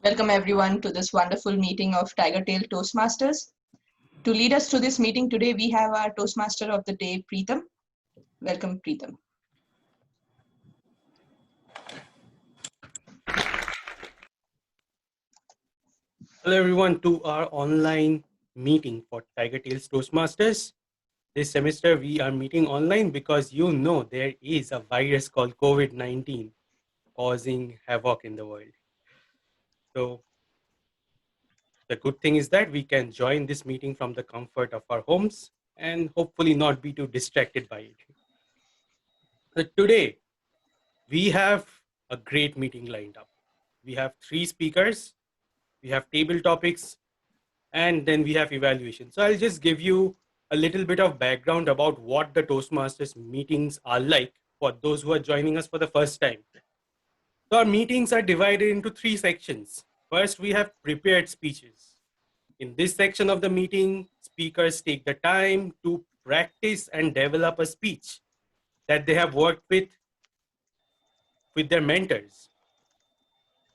Welcome everyone to this wonderful meeting of Tigertales Toastmasters. To lead us through this meeting today, we have our Toastmaster of the day, Preetham. Welcome, Preetham. Hello everyone to our online meeting for Tigertales Toastmasters. This semester we are meeting online because there is a virus called COVID-19 causing havoc in the world. So the good thing is that we can join this meeting from the comfort of our homes and hopefully not be too distracted by it. So today we have a great meeting lined up. We have 3 speakers, we have table topics, and then we have evaluation. So I'll just give you a little bit of background about what the Toastmasters meetings are like for those who are joining us for the first time. So our meetings are divided into 3 sections. First, we have prepared speeches. In this section of the meeting, speakers take the time to practice and develop a speech that they have worked with their mentors.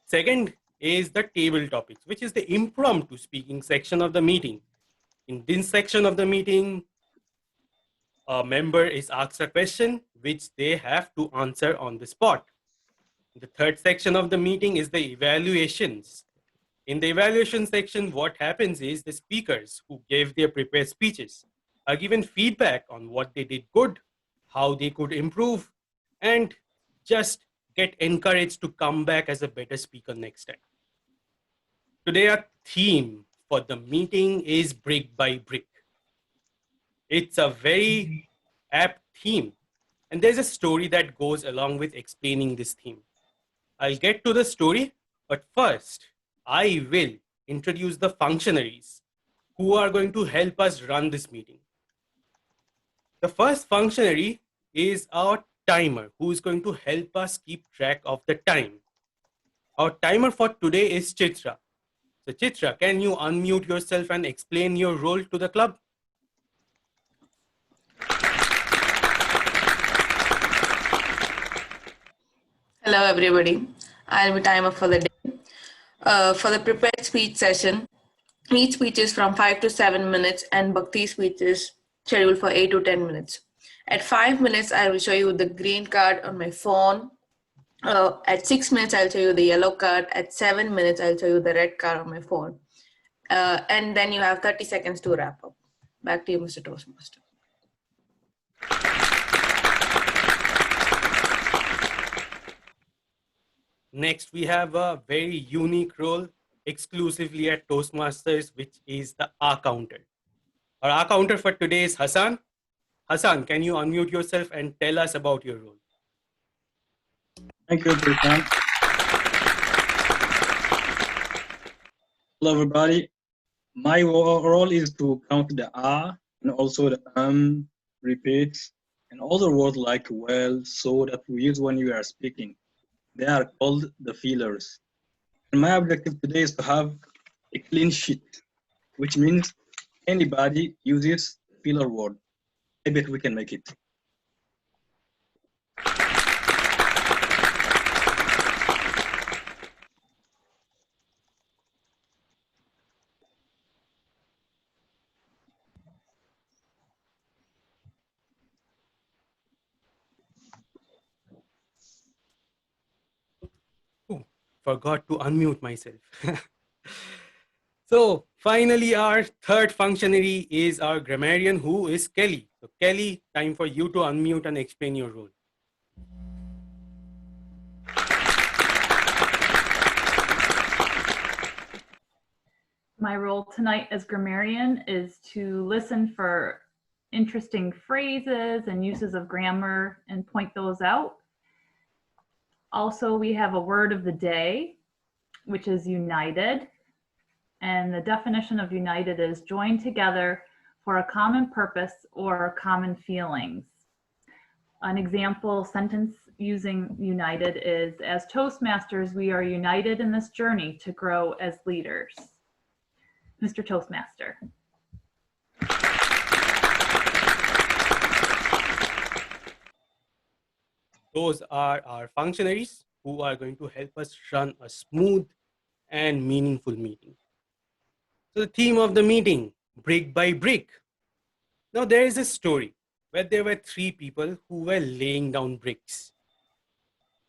Second is the table topics, which is the impromptu speaking section of the meeting. In this section of the meeting, a member is asked a question which they have to answer on the spot. The third section of the meeting is the evaluations. In the evaluation section, what happens is the speakers who gave their prepared speeches are given feedback on what they did good, how they could improve, and just get encouraged to come back as a better speaker next time. Today, our theme for the meeting is brick by brick. It's a very apt theme, and there's a story that goes along with explaining this theme. I'll get to the story, but first, I will introduce the functionaries who are going to help us run this meeting. The first functionary is our timer, who is going to help us keep track of the time. Our timer for today is Chitra. So Chitra, can you unmute yourself and explain your role to the club? Hello everybody, I'll be timer for the day. For the prepared speech session, each speech is from 5 to 7 minutes and Bhakti speech is scheduled for 8 to 10 minutes. At 5 minutes, I will show you the green card on my phone. At 6 minutes, I'll show you the yellow card. At 7 minutes, I'll show you the red card on my phone. And then you have 30 seconds to wrap up. Back to you, Mr. Toastmaster. Next, we have a very unique role exclusively at Toastmasters, which is the R counter. Our R counter for today is Hassan. Hassan, can you unmute yourself and tell us about your role? Thank you, Preetham. Hello, everybody. My role is to count the R and also the repeats, and other words like well, so that we use when we are speaking. They are called the fillers. And my objective today is to have a clean sheet, which means anybody uses filler word. I bet we can make it. Forgot to unmute myself. So finally, our third functionary is our grammarian, who is Kelly. So Kelly, time for you to unmute and explain your role. My role tonight as grammarian is to listen for interesting phrases and uses of grammar and point those out. Also, we have a word of the day, which is united. And the definition of united is joined together for a common purpose or common feelings. An example sentence using united is, as Toastmasters, we are united in this journey to grow as leaders. Mr. Toastmaster. Those are our functionaries who are going to help us run a smooth and meaningful meeting. So the theme of the meeting, brick by brick. Now there is a story where there were three people who were laying down bricks.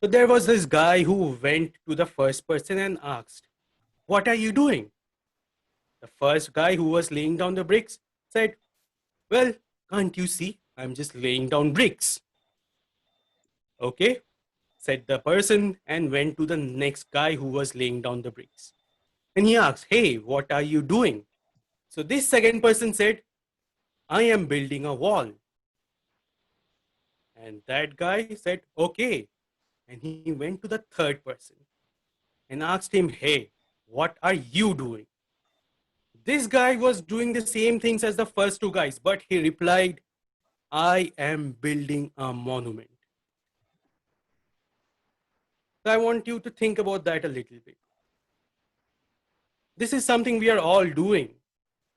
So there was this guy who went to the first person and asked, "What are you doing?" The first guy who was laying down the bricks said, "Well, can't you see? I'm just laying down bricks." "Okay," said the person and went to the next guy who was laying down the bricks. And he asked, "Hey, what are you doing?" So this second person said, "I am building a wall." And that guy said, "Okay." And he went to the third person and asked him, "Hey, what are you doing?" This guy was doing the same things as the first two guys, but he replied, "I am building a monument." So I want you to think about that a little bit. This is something we are all doing.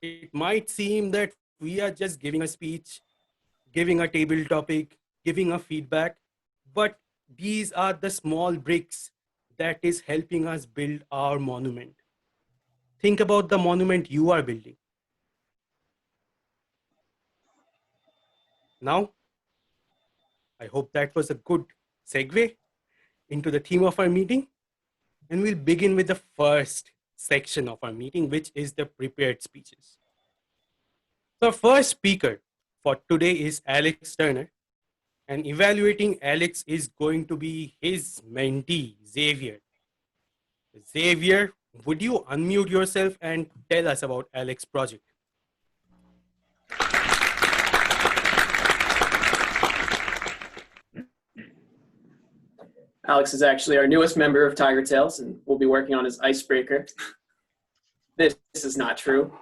It might seem that we are just giving a speech, giving a table topic, giving a feedback, but these are the small bricks that is helping us build our monument. Think about the monument you are building. Now, I hope that was a good segue into the theme of our meeting. And we'll begin with the first section of our meeting, which is the prepared speeches. So our first speaker for today is Alex Turner. And evaluating Alex is going to be his mentee, Xavier. Xavier, would you unmute yourself and tell us about Alex's project? Alex is actually our newest member of Tigertales, and we'll be working on his icebreaker. This is not true.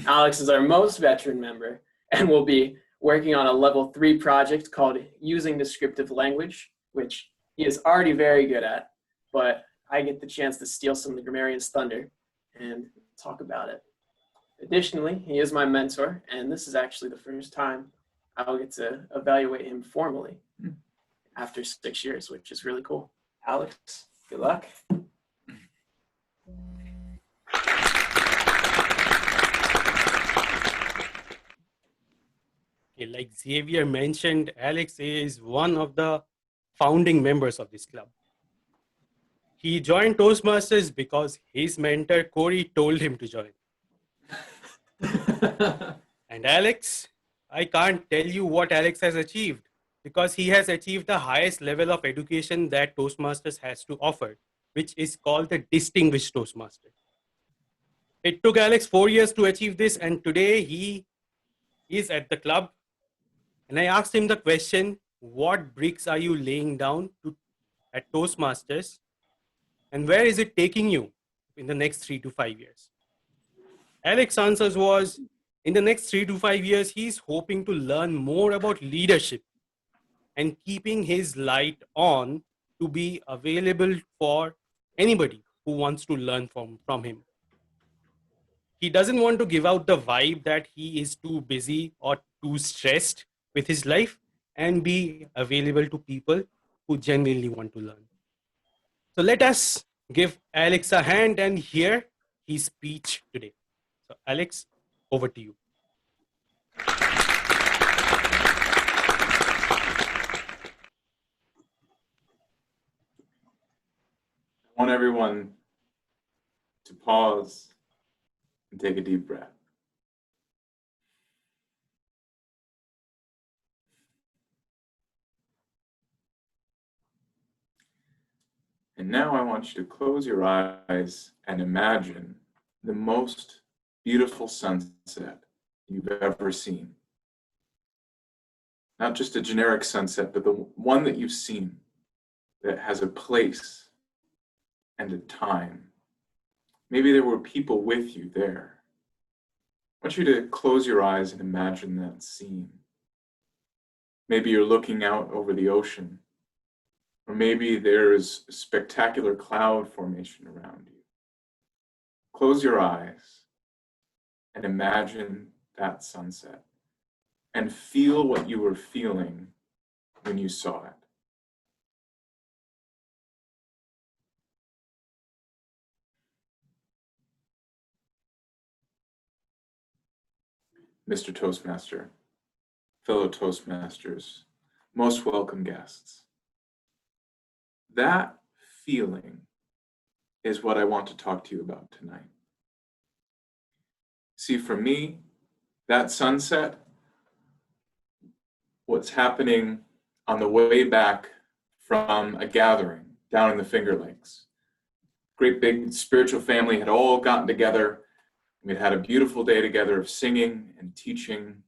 Alex is our most veteran member, and we'll be working on a level 3 project called Using Descriptive Language, which he is already very good at, but I get the chance to steal some of the grammarian's thunder and talk about it. Additionally, he is my mentor, and this is actually the first time I'll get to evaluate him formally after 6 years, which is really cool. Alex, good luck. Okay, like Xavier mentioned, Alex is one of the founding members of this club. He joined Toastmasters because his mentor Corey told him to join. And Alex, I can't tell you what Alex has achieved, because he has achieved the highest level of education that Toastmasters has to offer, which is called the Distinguished Toastmaster. It took Alex 4 years to achieve this, and today he is at the club. And I asked him the question, what bricks are you laying down at Toastmasters, and where is it taking you in the next 3 to 5 years? Alex's answers was, in the next 3 to 5 years, he's hoping to learn more about leadership and keeping his light on to be available for anybody who wants to learn from him. He doesn't want to give out the vibe that he is too busy or too stressed with his life, and be available to people who genuinely want to learn. So let us give Alex a hand and hear his speech today. So Alex, over to you. I want everyone to pause and take a deep breath. And now I want you to close your eyes and imagine the most beautiful sunset you've ever seen. Not just a generic sunset, but the one that you've seen that has a place and a time. Maybe there were people with you there. I want you to close your eyes and imagine that scene. Maybe you're looking out over the ocean, or maybe there's a spectacular cloud formation around you. Close your eyes and imagine that sunset and feel what you were feeling when you saw it. Mr. Toastmaster, fellow Toastmasters, most welcome guests. That feeling is what I want to talk to you about tonight. See, for me, that sunset, what's happening on the way back from a gathering down in the Finger Lakes. Great big spiritual family had all gotten together. We'd had a beautiful day together of singing and teaching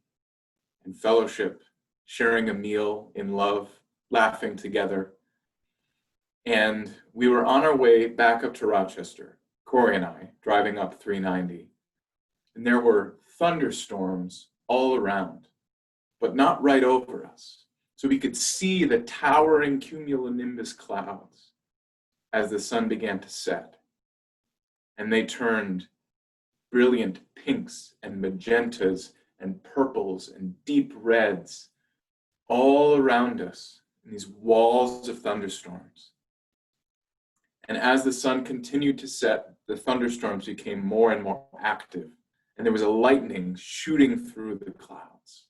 and fellowship, sharing a meal in love, laughing together. And we were on our way back up to Rochester, Corey and I, driving up 390. And there were thunderstorms all around, but not right over us. So we could see the towering cumulonimbus clouds as the sun began to set. And they turned brilliant pinks and magentas and purples and deep reds all around us in these walls of thunderstorms. And as the sun continued to set, the thunderstorms became more and more active, and there was a lightning shooting through the clouds.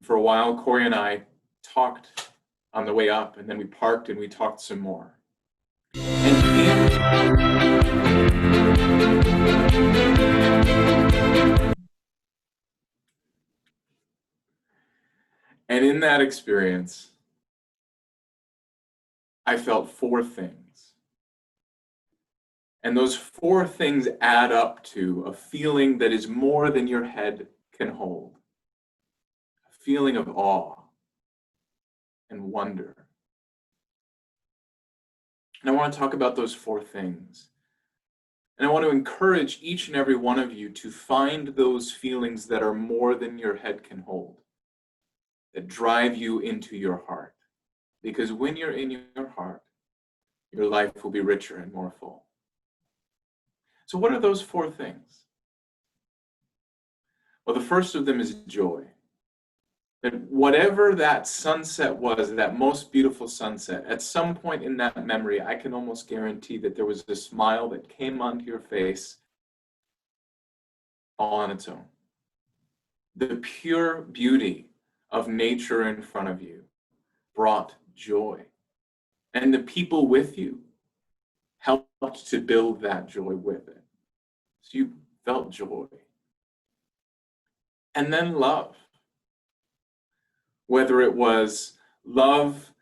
For a while, Corey and I talked on the way up, and then we parked and we talked some more. And in that experience, I felt four things. And those four things add up to a feeling that is more than your head can hold. A feeling of awe and wonder. And I want to talk about those four things. And I want to encourage each and every one of you to find those feelings that are more than your head can hold, that drive you into your heart. Because when you're in your heart, your life will be richer and more full. So what are those four things? Well, the first of them is joy. That whatever that sunset was, that most beautiful sunset, at some point in that memory, I can almost guarantee that there was a smile that came onto your face all on its own. The pure beauty of nature in front of you brought joy. And the people with you helped to build that joy with it. So you felt joy. And then love. Whether it was love,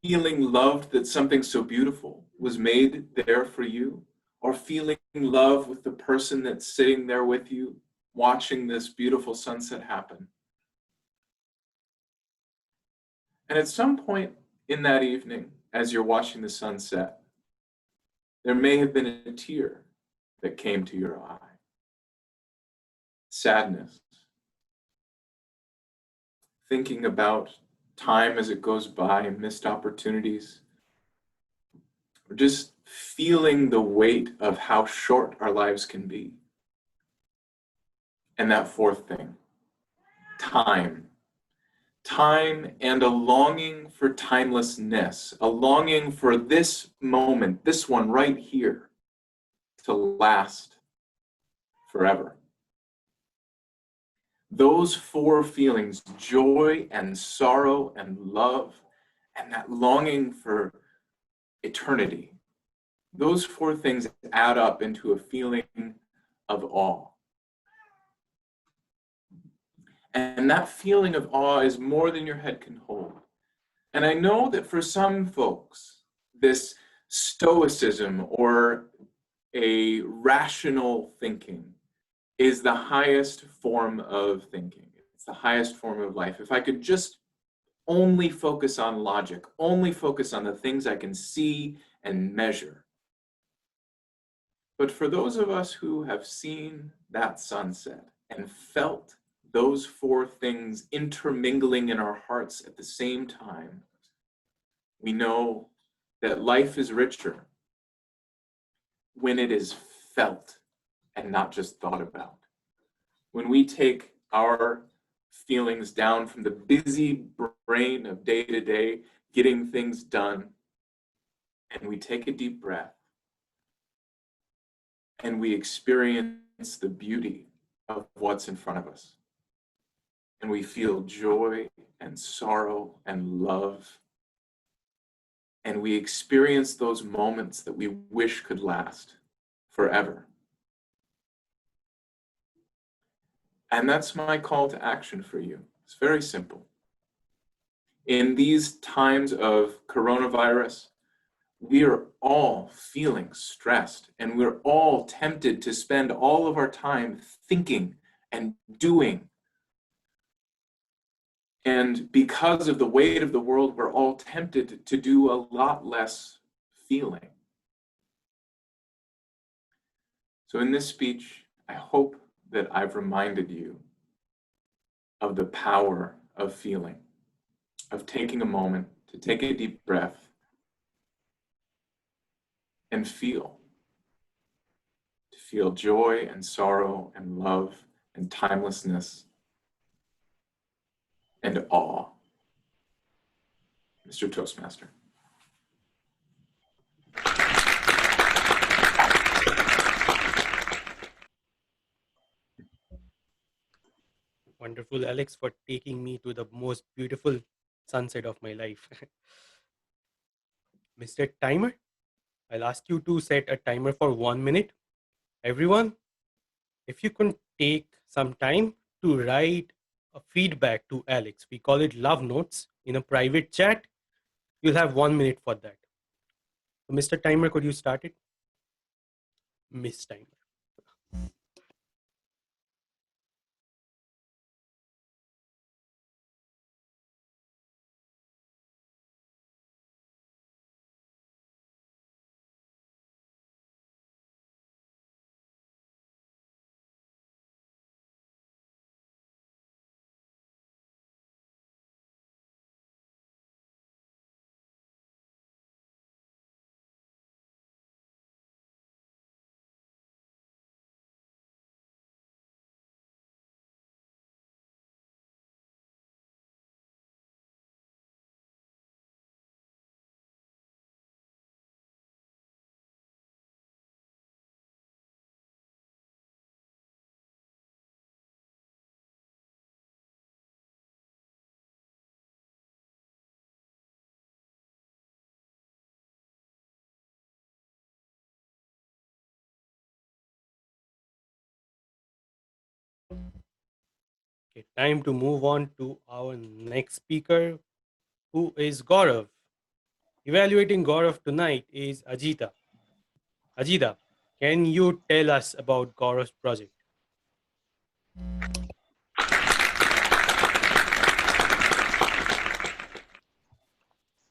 feeling loved that something so beautiful was made there for you, or feeling love with the person that's sitting there with you, watching this beautiful sunset happen. And at some point in that evening, as you're watching the sunset, there may have been a tear that came to your eye. Sadness. Thinking about time as it goes by and missed opportunities. Or just feeling the weight of how short our lives can be. And that fourth thing, time. Time and a longing for timelessness, a longing for this moment, this one right here, to last forever. Those four feelings, joy and sorrow and love, and that longing for eternity, those four things add up into a feeling of awe. And that feeling of awe is more than your head can hold. And I know that for some folks, this stoicism or a rational thinking is the highest form of thinking. It's the highest form of life. If I could just only focus on logic, only focus on the things I can see and measure. But for those of us who have seen that sunset and felt those four things intermingling in our hearts at the same time, we know that life is richer when it is felt and not just thought about. When we take our feelings down from the busy brain of day to day, getting things done, and we take a deep breath and we experience the beauty of what's in front of us. And we feel joy and sorrow and love. And we experience those moments that we wish could last forever. And that's my call to action for you. It's very simple. In these times of coronavirus, we are all feeling stressed, and we're all tempted to spend all of our time thinking and doing. And because of the weight of the world, we're all tempted to do a lot less feeling. So in this speech, I hope that I've reminded you of the power of feeling, of taking a moment to take a deep breath and feel. To feel joy and sorrow and love and timelessness and awe. Mr. Toastmaster. Wonderful, Alex, for taking me to the most beautiful sunset of my life. Mr. Timer, I'll ask you to set a timer for 1 minute. Everyone, if you can take some time to write a feedback to Alex, we call it love notes, in a private chat, you'll have 1 minute for that. So, Mr. Timer, could you start it? Miss Timer. Okay, time to move on to our next speaker, who is Gaurav. Evaluating Gaurav tonight is Ajita. Ajita, can you tell us about Gaurav's project?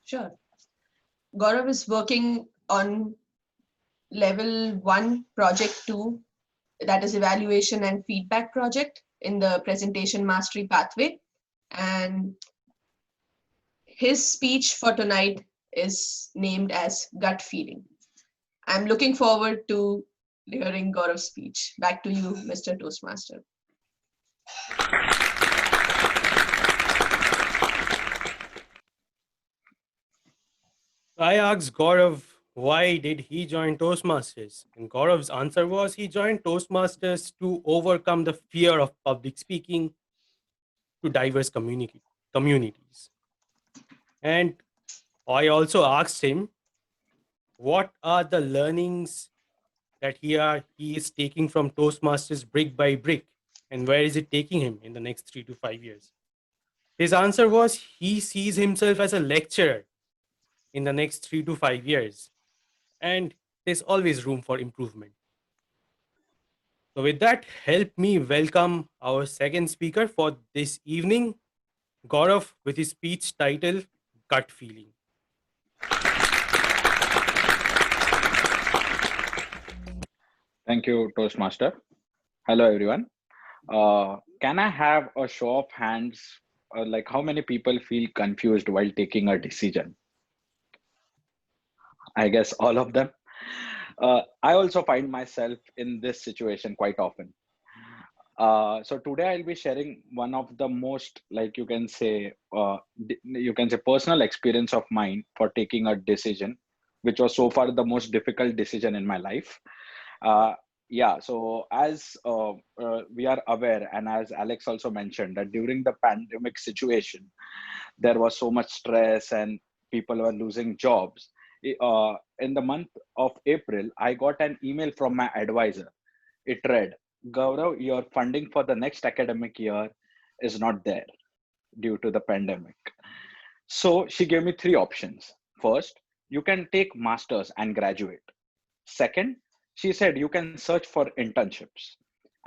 Sure. Gaurav is working on level 1, project 2, that is evaluation and feedback project in the presentation mastery pathway. And his speech for tonight is named as gut feeling. I'm looking forward to hearing Gaurav's speech. Back to you, Mr. Toastmaster. I asked Gaurav why did he join Toastmasters, and Gaurav's answer was he joined Toastmasters to overcome the fear of public speaking to diverse communities. And I also asked him what are the learnings that he is taking from Toastmasters brick by brick, and where is it taking him in the next 3 to 5 years. His answer was he sees himself as a lecturer in the next 3 to 5 years, and there's always room for improvement. So with that, help me welcome our second speaker for this evening, Gaurav, with his speech title, Gut Feeling. Thank you, Toastmaster. Hello, everyone. Can I have a show of hands, like how many people feel confused while taking a decision? I guess all of them. I also find myself in this situation quite often. So today I'll be sharing one of the most, like you can say personal experience of mine for taking a decision, which was so far the most difficult decision in my life. Yeah, so as we are aware, and as Alex also mentioned, that during the pandemic situation, there was so much stress and people were losing jobs. In the month of April, I got an email from my advisor. It read, Gaurav, your funding for the next academic year is not there due to the pandemic. So she gave me three options. First, you can take masters and graduate. Second, she said you can search for internships.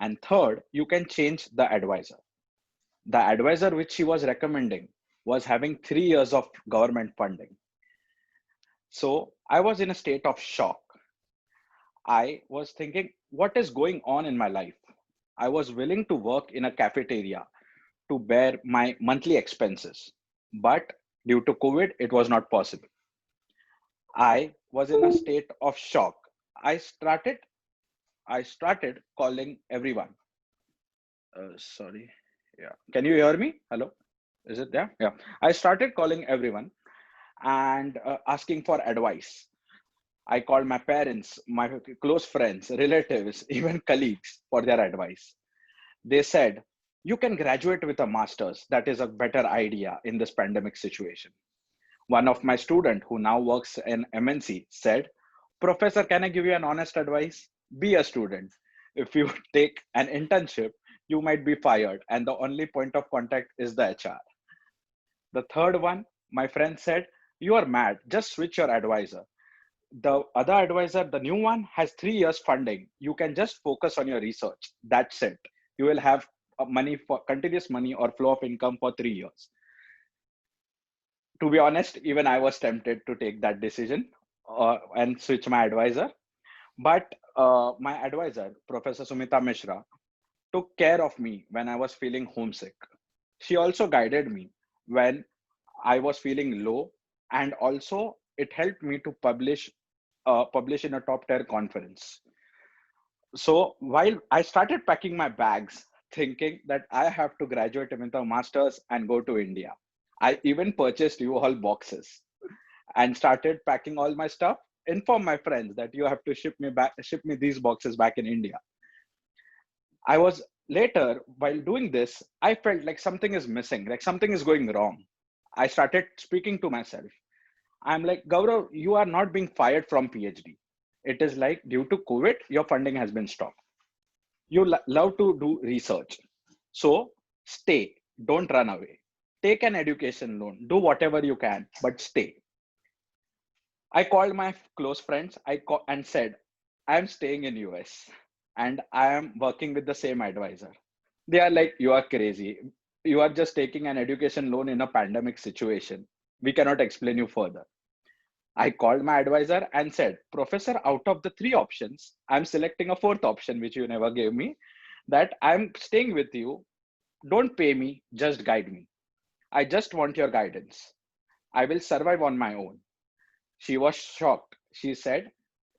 And third, you can change the advisor. The advisor which she was recommending was having 3 years of government funding. So I was in a state of shock. I was thinking, what is going on in my life? I was willing to work in a cafeteria to bear my monthly expenses. But due to COVID, it was not possible. I was in a state of shock. I started I started calling everyone. Sorry. Yeah. Can you hear me? Hello. Is it there? Yeah. I started calling everyone and asking for advice. I called my parents, my close friends, relatives, even colleagues for their advice. They said, you can graduate with a master's. That is a better idea in this pandemic situation. One of my student who now works in MNC said, Professor, can I give you an honest advice? Be a student. If you take an internship, you might be fired, and the only point of contact is the HR. The third one, my friend said, you are mad, just switch your advisor. The other advisor, the new one, has 3 years funding. You can just focus on your research. That's it. You will have money for continuous money or flow of income for 3 years. To be honest, even I was tempted to take that decision and switch my advisor. But my advisor, Professor Sumita Mishra, took care of me when I was feeling homesick. She also guided me when I was feeling low, and also it helped me to publish in a top tier conference. So while I started packing my bags, thinking that I have to graduate with a master's and go to India, I even purchased U-Haul boxes and started packing all my stuff. Inform my friends that you have to ship me these boxes back in India. I was later, while doing this, I felt like something is missing, like something is going wrong. I started speaking to myself. I'm like, Gaurav, you are not being fired from PhD. It is like due to COVID, your funding has been stopped. You love to do research. So stay, don't run away. Take an education loan, do whatever you can, but stay. I called my close friends and said, I'm staying in US and I am working with the same advisor. They are like, you are crazy. You are just taking an education loan in a pandemic situation. We cannot explain you further. I called my advisor and said, Professor, out of the three options, I'm selecting a fourth option, which you never gave me, that I'm staying with you. Don't pay me, just guide me. I just want your guidance. I will survive on my own. She was shocked. She said,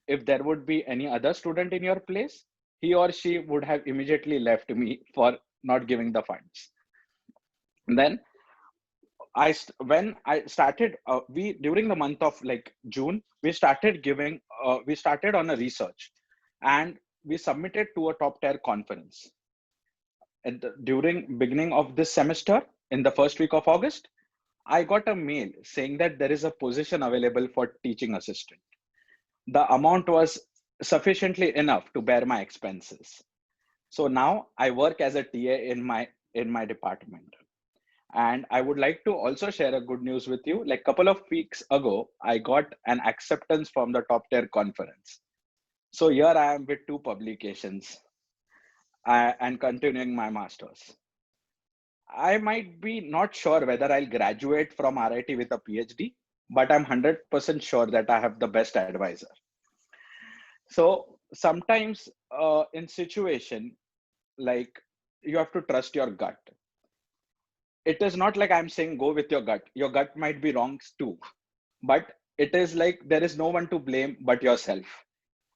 if there would be any other student in your place, he or she would have immediately left me for not giving the funds. And then when I started, we during the month of like June, we started on a research, and we submitted to a top tier conference. And during beginning of this semester, in the first week of August, I got a mail saying that there is a position available for teaching assistant. The amount was sufficiently enough to bear my expenses. So now I work as a TA in my department. And I would like to also share a good news with you. Like a couple of weeks ago, I got an acceptance from the top tier conference. So here I am with 2 publications and continuing my master's. I might be not sure whether I'll graduate from RIT with a PhD, but I'm 100% sure that I have the best advisor. So sometimes in situation, like you have to trust your gut. It is not like I'm saying go with your gut. Your gut might be wrong too, but it is like there is no one to blame but yourself,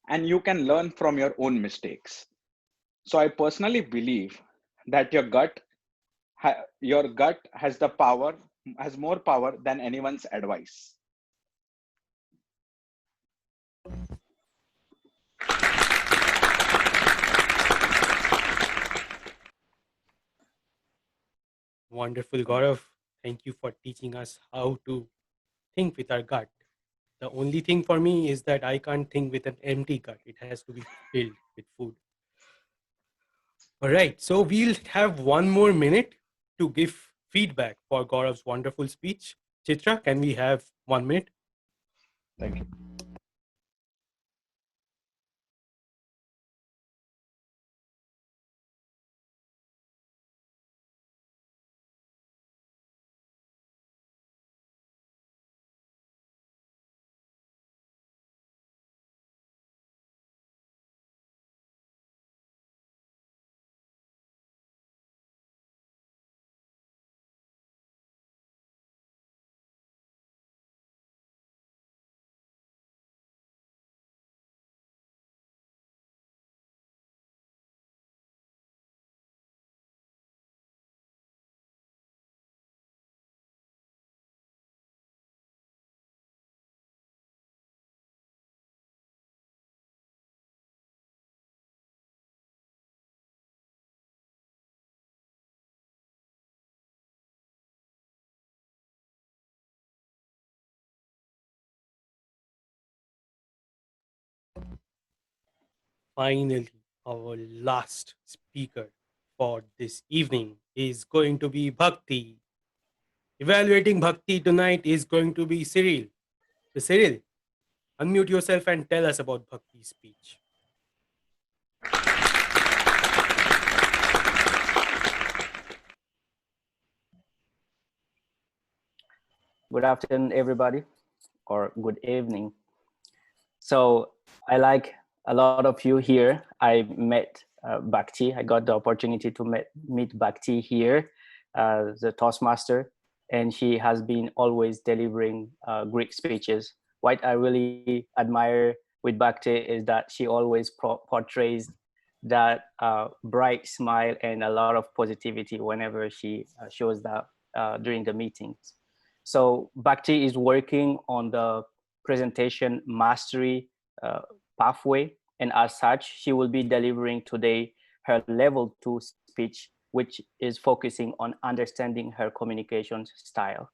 and you can learn from your own mistakes. So I personally believe that your gut has more power than anyone's advice. Wonderful, Gaurav. Thank you for teaching us how to think with our gut. The only thing for me is that I can't think with an empty gut. It has to be filled with food. All right, so we'll have 1 more minute to give feedback for Gaurav's wonderful speech. Chitra, can we have 1 minute? Thank you. Finally, our last speaker for this evening is going to be Bhakti. Evaluating Bhakti tonight is going to be Cyril. So Cyril, unmute yourself and tell us about Bhakti's speech. Good afternoon, everybody, or good evening. So I like a lot of you here. I met Bhakti. I got the opportunity to meet Bhakti here, the Toastmaster, and she has been always delivering Greek speeches. What I really admire with Bhakti is that she always portrays that bright smile and a lot of positivity whenever she shows that during the meetings. So Bhakti is working on the presentation mastery pathway, and as such, she will be delivering today her level 2 speech, which is focusing on understanding her communication style.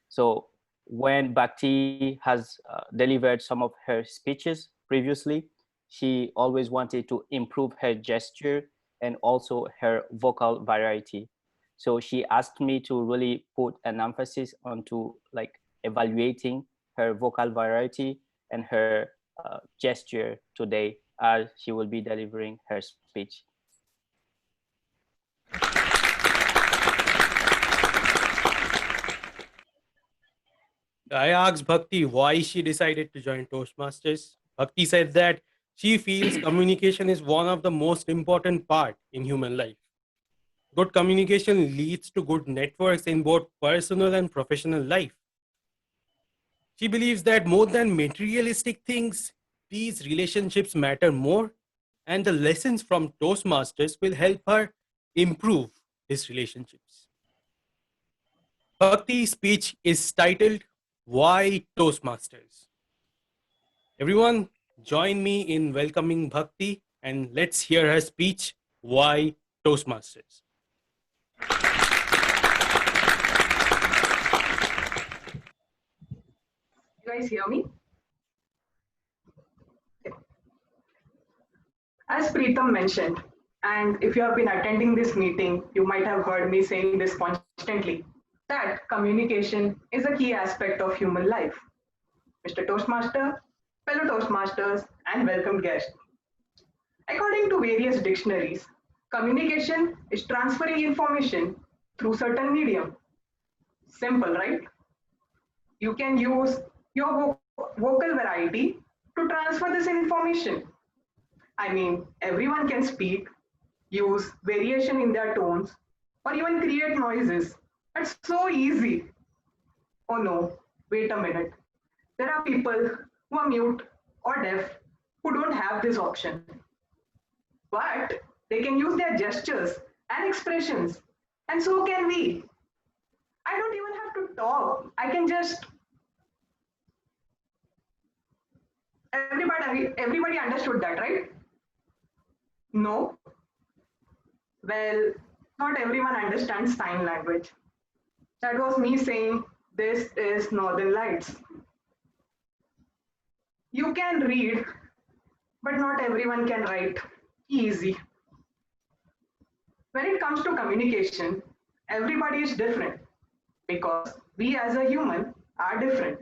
So when Bhakti has delivered some of her speeches previously, she always wanted to improve her gesture and also her vocal variety. So she asked me to really put an emphasis onto like evaluating her vocal variety and her gesture today as she will be delivering her speech. I asked Bhakti why she decided to join Toastmasters. Bhakti said that she feels communication is one of the most important part in human life. Good communication leads to good networks in both personal and professional life. She believes that more than materialistic things, these relationships matter more, and the lessons from Toastmasters will help her improve these relationships. Bhakti's speech is titled Why Toastmasters? Everyone, join me in welcoming Bhakti and let's hear her speech, Why Toastmasters? You guys hear me? As Preetham mentioned, and if you have been attending this meeting, you might have heard me saying this constantly, that communication is a key aspect of human life. Mr. Toastmaster, fellow Toastmasters, and welcome guests. According to various dictionaries, communication is transferring information through certain medium. Simple, right? You can use your vocal variety to transfer this information. I mean, everyone can speak, use variation in their tones, or even create noises. It's so easy. Oh no, wait a minute. There are people who are mute or deaf who don't have this option. But they can use their gestures and expressions, and so can we. I don't even have to talk. I can just everybody understood that, right? No. Well, not everyone understands sign language. That was me saying, this is Northern Lights. You can read, but not everyone can write. Easy. When it comes to communication, everybody is different because we as a human are different.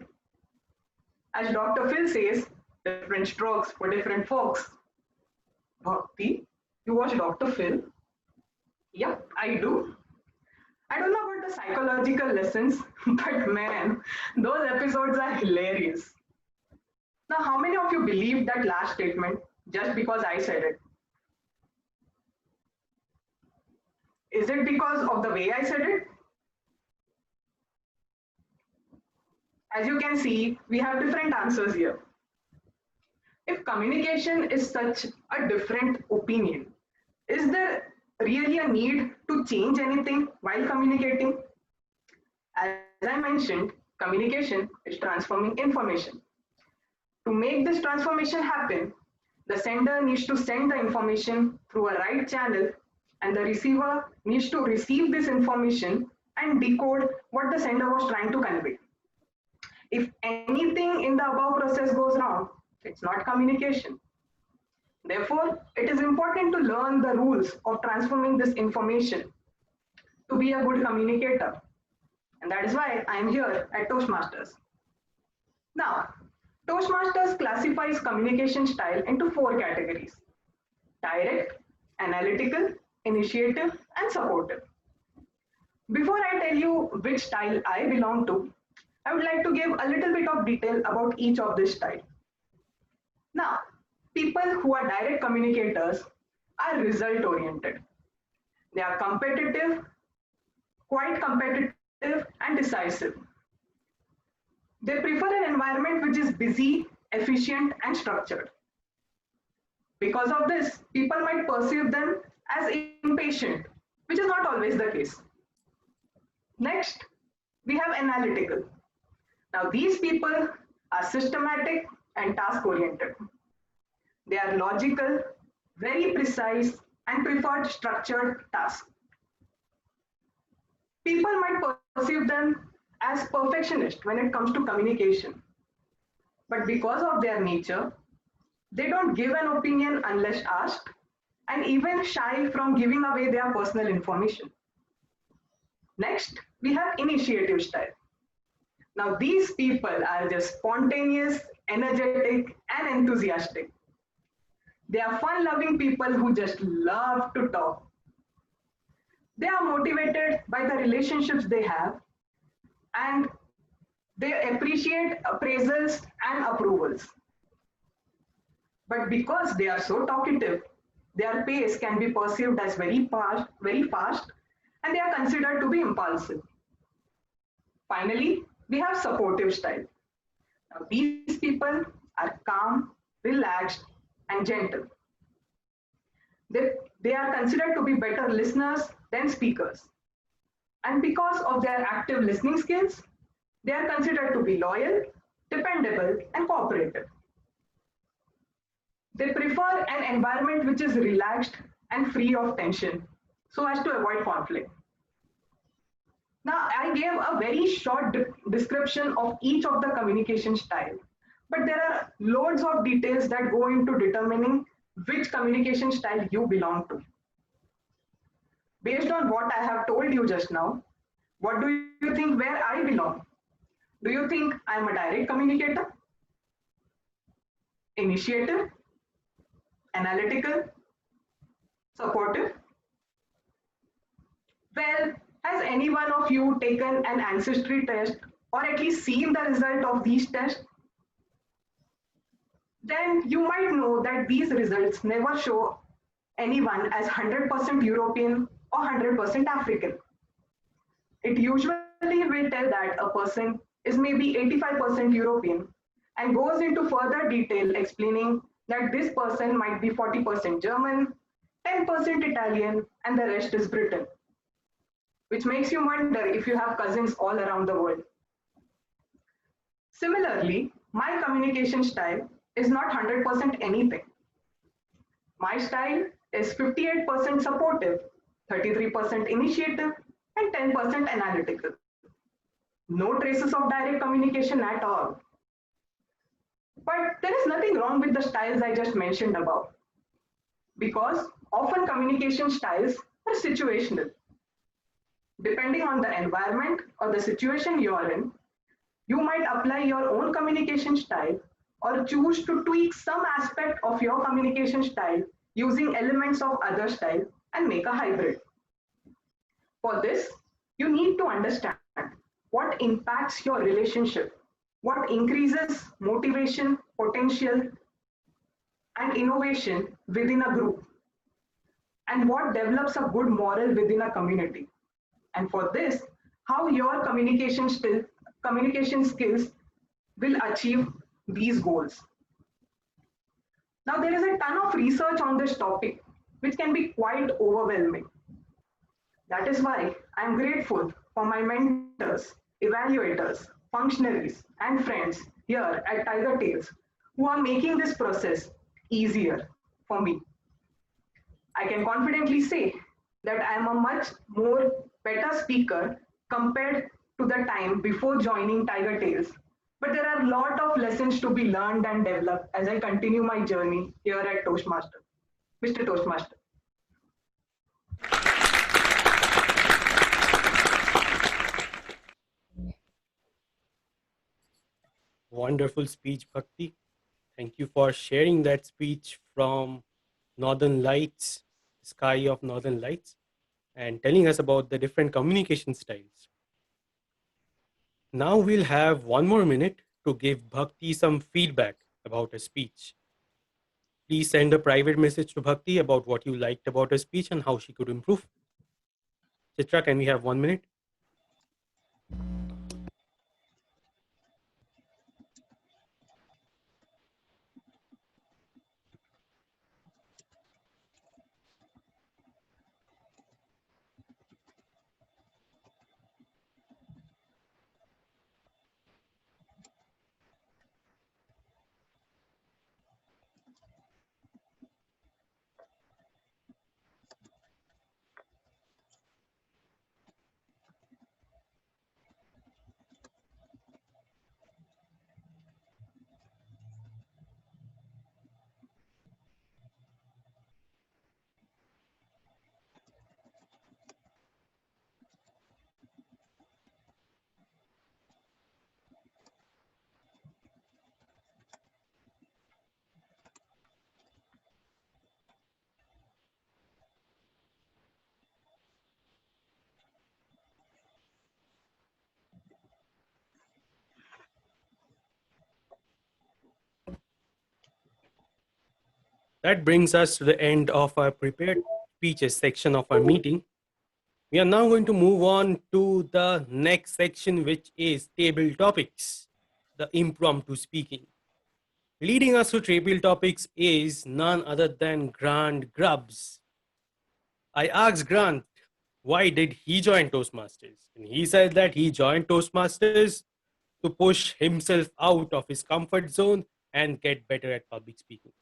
As Dr. Phil says, different strokes for different folks. Bhakti, you watch Dr. Phil? Yep, I do. I don't know about the psychological lessons, but man, those episodes are hilarious. Now, how many of you believe that last statement just because I said it? Is it because of the way I said it? As you can see, we have different answers here. If communication is such a different opinion, is there really a need to change anything while communicating? As I mentioned, communication is transforming information. To make this transformation happen, the sender needs to send the information through a right channel, and the receiver needs to receive this information and decode what the sender was trying to convey. If anything in the above process goes wrong, it's not communication. Therefore, it is important to learn the rules of transforming this information to be a good communicator. And that is why I am here at Toastmasters. Now, Toastmasters classifies communication style into 4 categories: direct, analytical, initiative, and supportive. Before I tell you which style I belong to, I would like to give a little bit of detail about each of this style. Now, people who are direct communicators are result oriented. They are competitive, quite competitive, and decisive. They prefer an environment which is busy, efficient, and structured. Because of this, people might perceive them as impatient, which is not always the case. Next, we have analytical. Now, these people are systematic and task-oriented. They are logical, very precise, and prefer structured tasks. People might perceive them as perfectionist when it comes to communication. But because of their nature, they don't give an opinion unless asked, and even shy from giving away their personal information. Next, we have initiative style. Now, these people are just spontaneous, energetic, and enthusiastic. They are fun-loving people who just love to talk. They are motivated by the relationships they have, and they appreciate appraisals and approvals. But because they are so talkative, their pace can be perceived as very fast, and they are considered to be impulsive. Finally, we have supportive style. Now, these people are calm, relaxed, and gentle. They are considered to be better listeners than speakers. And because of their active listening skills, they are considered to be loyal, dependable, and cooperative. They prefer an environment which is relaxed and free of tension so as to avoid conflict. Now, I gave a very short description of each of the communication style, but there are loads of details that go into determining which communication style you belong to. Based on what I have told you just now, what do you think where I belong? Do you think I'm a direct communicator, initiative, analytical, supportive? Well, has any one of you taken an ancestry test or at least seen the result of these tests? Then you might know that these results never show anyone as 100% European or 100% African. It usually will tell that a person is maybe 85% European and goes into further detail explaining that this person might be 40% German, 10% Italian, and the rest is Britain, which makes you wonder if you have cousins all around the world. Similarly, my communication style is not 100% anything. My style is 58% supportive, 33% initiative, and 10% analytical. no traces of direct communication at all. But there is nothing wrong with the styles I just mentioned above, because often communication styles are situational. Depending on the environment or the situation you are in, you might apply your own communication style or choose to tweak some aspect of your communication style using elements of other style and make a hybrid. For this, you need to understand what impacts your relationship, what increases motivation, potential, and innovation within a group, and what develops a good moral within a community. And for this, how your communication skills will achieve these goals. Now, there is a ton of research on this topic, which can be quite overwhelming. That is why I am grateful for my mentors, evaluators, functionaries, and friends here at Tigertales who are making this process easier for me. I can confidently say that I am a much more better speaker compared to the time before joining Tigertales. But there are a lot of lessons to be learned and developed as I continue my journey here at Toastmaster. Mr. Toastmaster. Wonderful speech, Bhakti. Thank you for sharing that speech from Northern Lights, Sky of Northern Lights, and telling us about the different communication styles. Now we'll have 1 more minute to give Bhakti some feedback about her speech. Please send a private message to Bhakti about what you liked about her speech and how she could improve. Chitra, can we have 1 minute? That brings us to the end of our prepared speeches section of our meeting. We are now going to move on to the next section, which is table topics, the impromptu speaking. Leading us to table topics is none other than Grant Grubbs. I asked Grant, why did he join Toastmasters? And he said that he joined Toastmasters to push himself out of his comfort zone and get better at public speaking.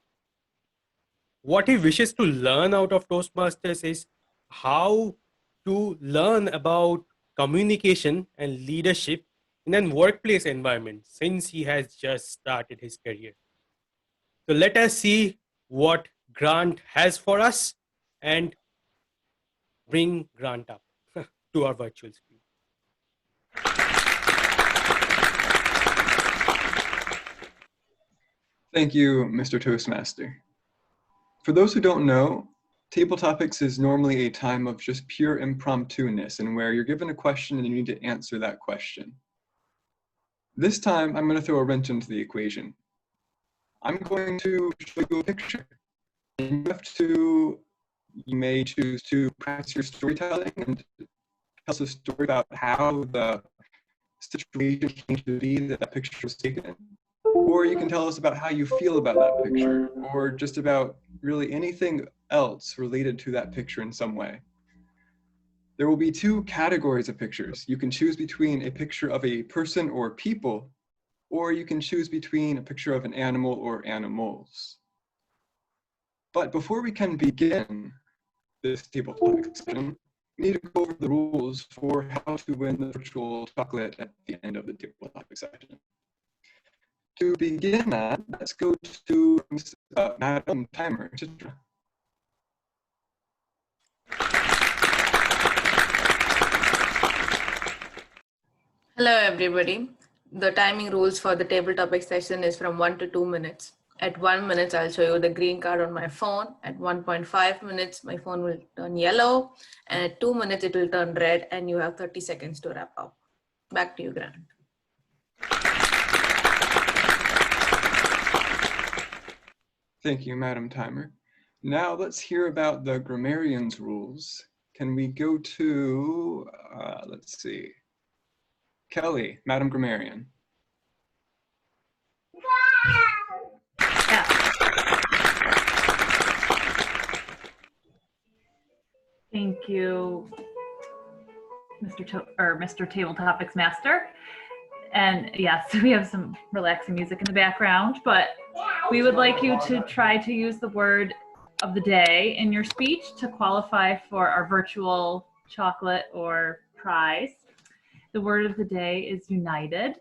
What he wishes to learn out of Toastmasters is how to learn about communication and leadership in a workplace environment since he has just started his career. So let us see what Grant has for us and bring Grant up to our virtual screen. Thank you, Mr. Toastmaster. For those who don't know, Table Topics is normally a time of just pure impromptu-ness and where you're given a question and you need to answer that question. This time, I'm going to throw a wrench into the equation. I'm going to show you a picture. And you may choose to practice your storytelling and tell us a story about how the situation came to be that that picture was taken. Or you can tell us about how you feel about that picture, or just about really anything else related to that picture in some way. There will be two categories of pictures. You can choose between a picture of a person or people, or you can choose between a picture of an animal or animals. But before we can begin this table topic discussion, we need to go over the rules for how to win the virtual chocolate at the end of the table topic session. To begin that, let's go to Madam Timer. Hello, everybody. The timing rules for the table topic session is from 1 to 2 minutes. At 1 minute, I'll show you the green card on my phone. At 1.5 minutes, my phone will turn yellow. And at 2 minutes, it will turn red, and you have 30 seconds to wrap up. Back to you, Grant. Thank you, Madam Timer. Now let's hear about the grammarian's rules. Can we go to, let's see, Kelly, Madam Grammarian. Yeah. Thank you, Mr. Table Topics Master. And yes, we have some relaxing music in the background, but we would like you to try to use the word of the day in your speech to qualify for our virtual chocolate or prize. The word of the day is united.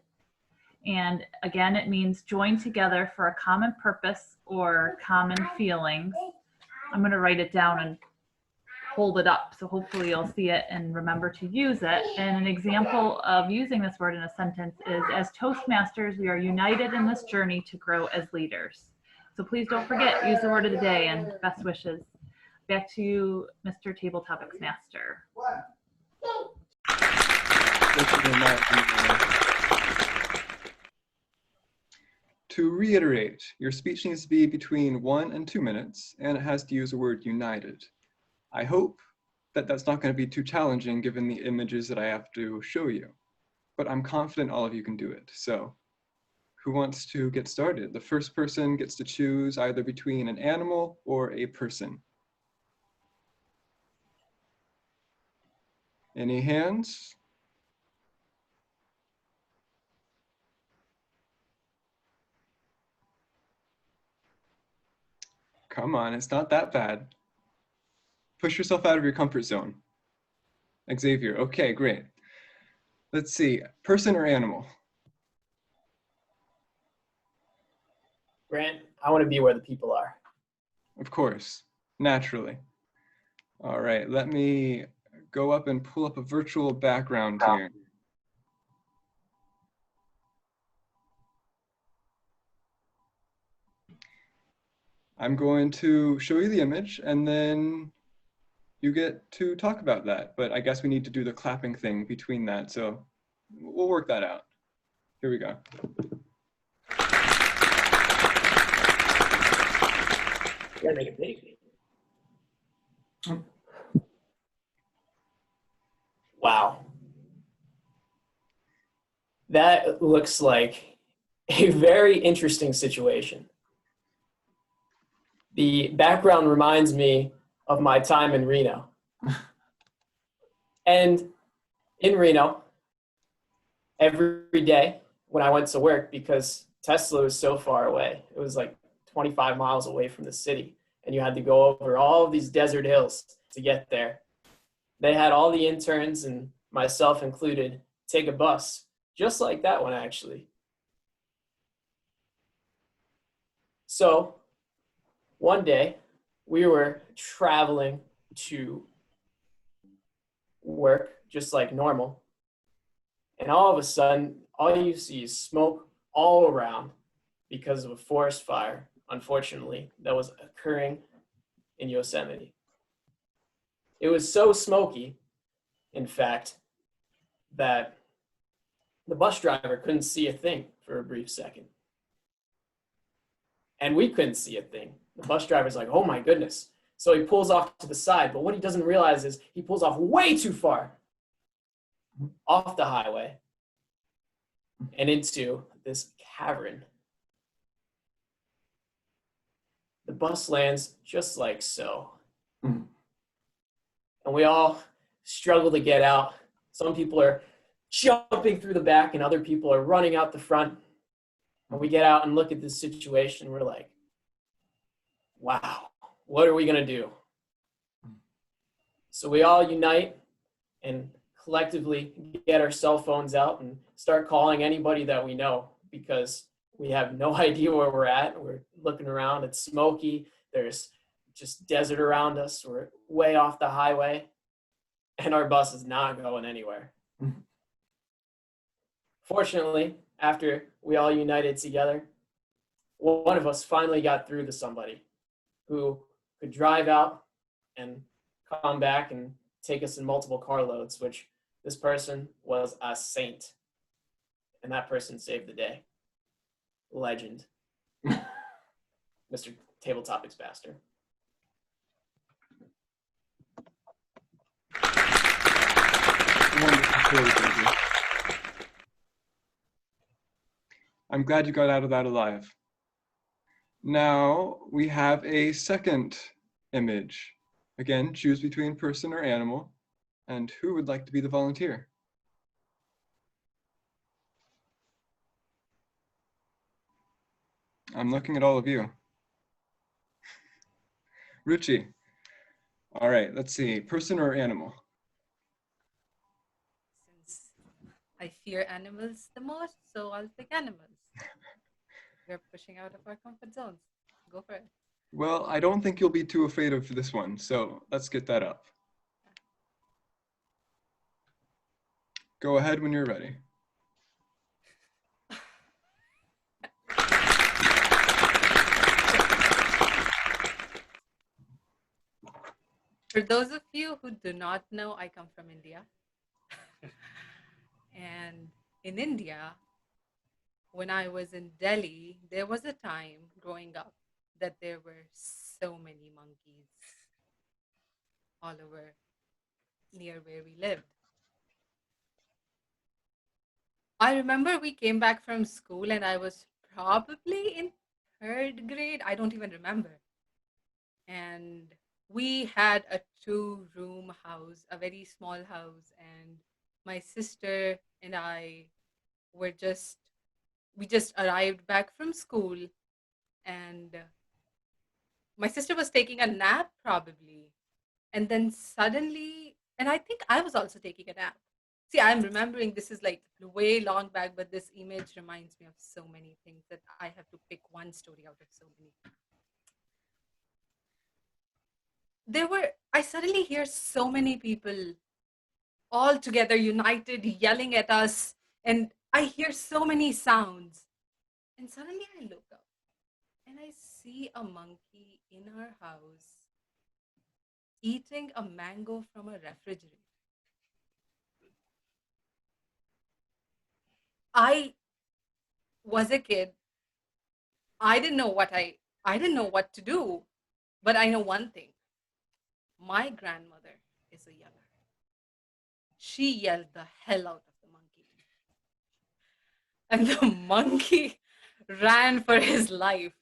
And again, it means join together for a common purpose or common feelings. I'm going to write it down and hold it up, so hopefully you'll see it and remember to use it. And an example of using this word in a sentence is, as Toastmasters, we are united in this journey to grow as leaders. So please don't forget, use the word of the day, and best wishes. Back to you, Mr. Table Topics Master. To reiterate, your speech needs to be between 1 and 2 minutes, and it has to use the word united. I hope that that's not going to be too challenging given the images that I have to show you, but I'm confident all of you can do it. So who wants to get started? The first person gets to choose either between an animal or a person. Any hands? Come on, it's not that bad. Push yourself out of your comfort zone. Xavier, okay, great. Let's see, person or animal? Grant, I want to be where the people are. Of course, naturally. All right, let me go up and pull up a virtual background here. I'm going to show you the image and then you get to talk about that, but I guess we need to do the clapping thing between that, so we'll work that out. Here we go. You gotta make it big. Wow. That looks like a very interesting situation. The background reminds me of my time in Reno. And in Reno, every day when I went to work, because Tesla was so far away, it was like 25 miles away from the city, and you had to go over all of these desert hills to get there. They had all the interns, and myself included, take a bus, just like that one actually. So one day we were traveling to work just like normal, and all of a sudden all you see is smoke all around because of a forest fire, unfortunately, that was occurring in Yosemite. It was so smoky, in fact, that the bus driver couldn't see a thing for a brief second. And we couldn't see a thing. The bus driver's like, oh my goodness. So he pulls off to the side, but what he doesn't realize is he pulls off way too far off the highway and into this cavern. The bus lands just like so. And we all struggle to get out. Some people are jumping through the back and other people are running out the front. And we get out and look at this situation. We're like, wow, what are we going to do? So we all unite and collectively get our cell phones out and start calling anybody that we know, because we have no idea where we're at. We're looking around, it's smoky, there's just desert around us, we're way off the highway, and our bus is not going anywhere. Fortunately, after we all united together, one of us finally got through to somebody who could drive out and come back and take us in multiple carloads, which this person was a saint. And that person saved the day. Legend. Mr. Tabletop Toastmaster. I'm glad you got out of that alive. Now we have a second image. Again, choose between person or animal. And who would like to be the volunteer? I'm looking at all of you. Ruchi. All right, let's see, person or animal? Since I fear animals the most, so I'll pick animals. We're pushing out of our comfort zones. Go for it. Well, I don't think you'll be too afraid of this one, so let's get that up. Go ahead when you're ready. For those of you who do not know, I come from India. And in India, when I was in Delhi, there was a time growing up that there were so many monkeys all over near where we lived. I remember we came back from school and I was probably in 3rd grade. I don't even remember. And we had a 2-room house, a very small house. And my sister and I we just arrived back from school. And my sister was taking a nap probably. And then suddenly, and I think I was also taking a nap. See, I'm remembering this is like way long back, but this image reminds me of so many things that I have to pick one story out of so many. I suddenly hear so many people all together, united, yelling at us. And I hear so many sounds. And suddenly I look up and I see a monkey in our house eating a mango from a refrigerator. I was a kid. I didn't know what to do, but I know one thing. My grandmother is a yeller. She yelled the hell out of the monkey. And the monkey ran for his life.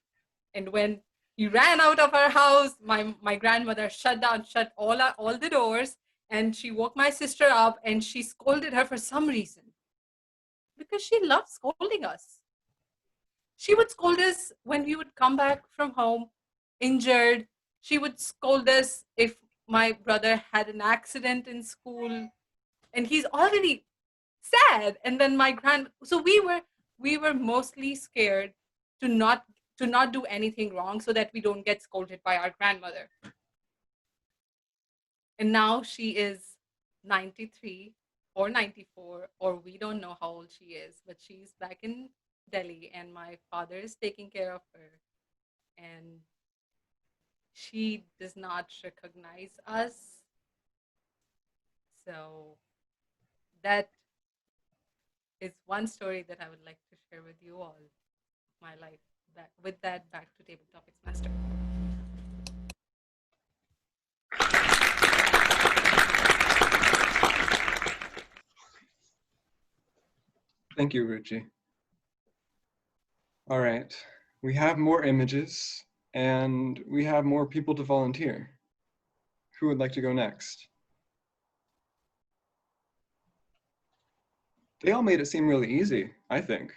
And when he ran out of our house, my grandmother shut all the doors, and she woke my sister up and she scolded her for some reason. Because she loved scolding us. She would scold us when we would come back from home injured. She would scold us if my brother had an accident in school and he's already sad. And then so we were mostly scared to not do anything wrong so that we don't get scolded by our grandmother. And now she is 93 or 94, or we don't know how old she is, but she's back in Delhi and my father is taking care of her. And she does not recognize us. So that is one story that I would like to share with you all, my life. With that, back to Tabletop Toastmaster. Thank you, Ruchi. All right, we have more images and we have more people to volunteer. Who would like to go next? They all made it seem really easy, I think.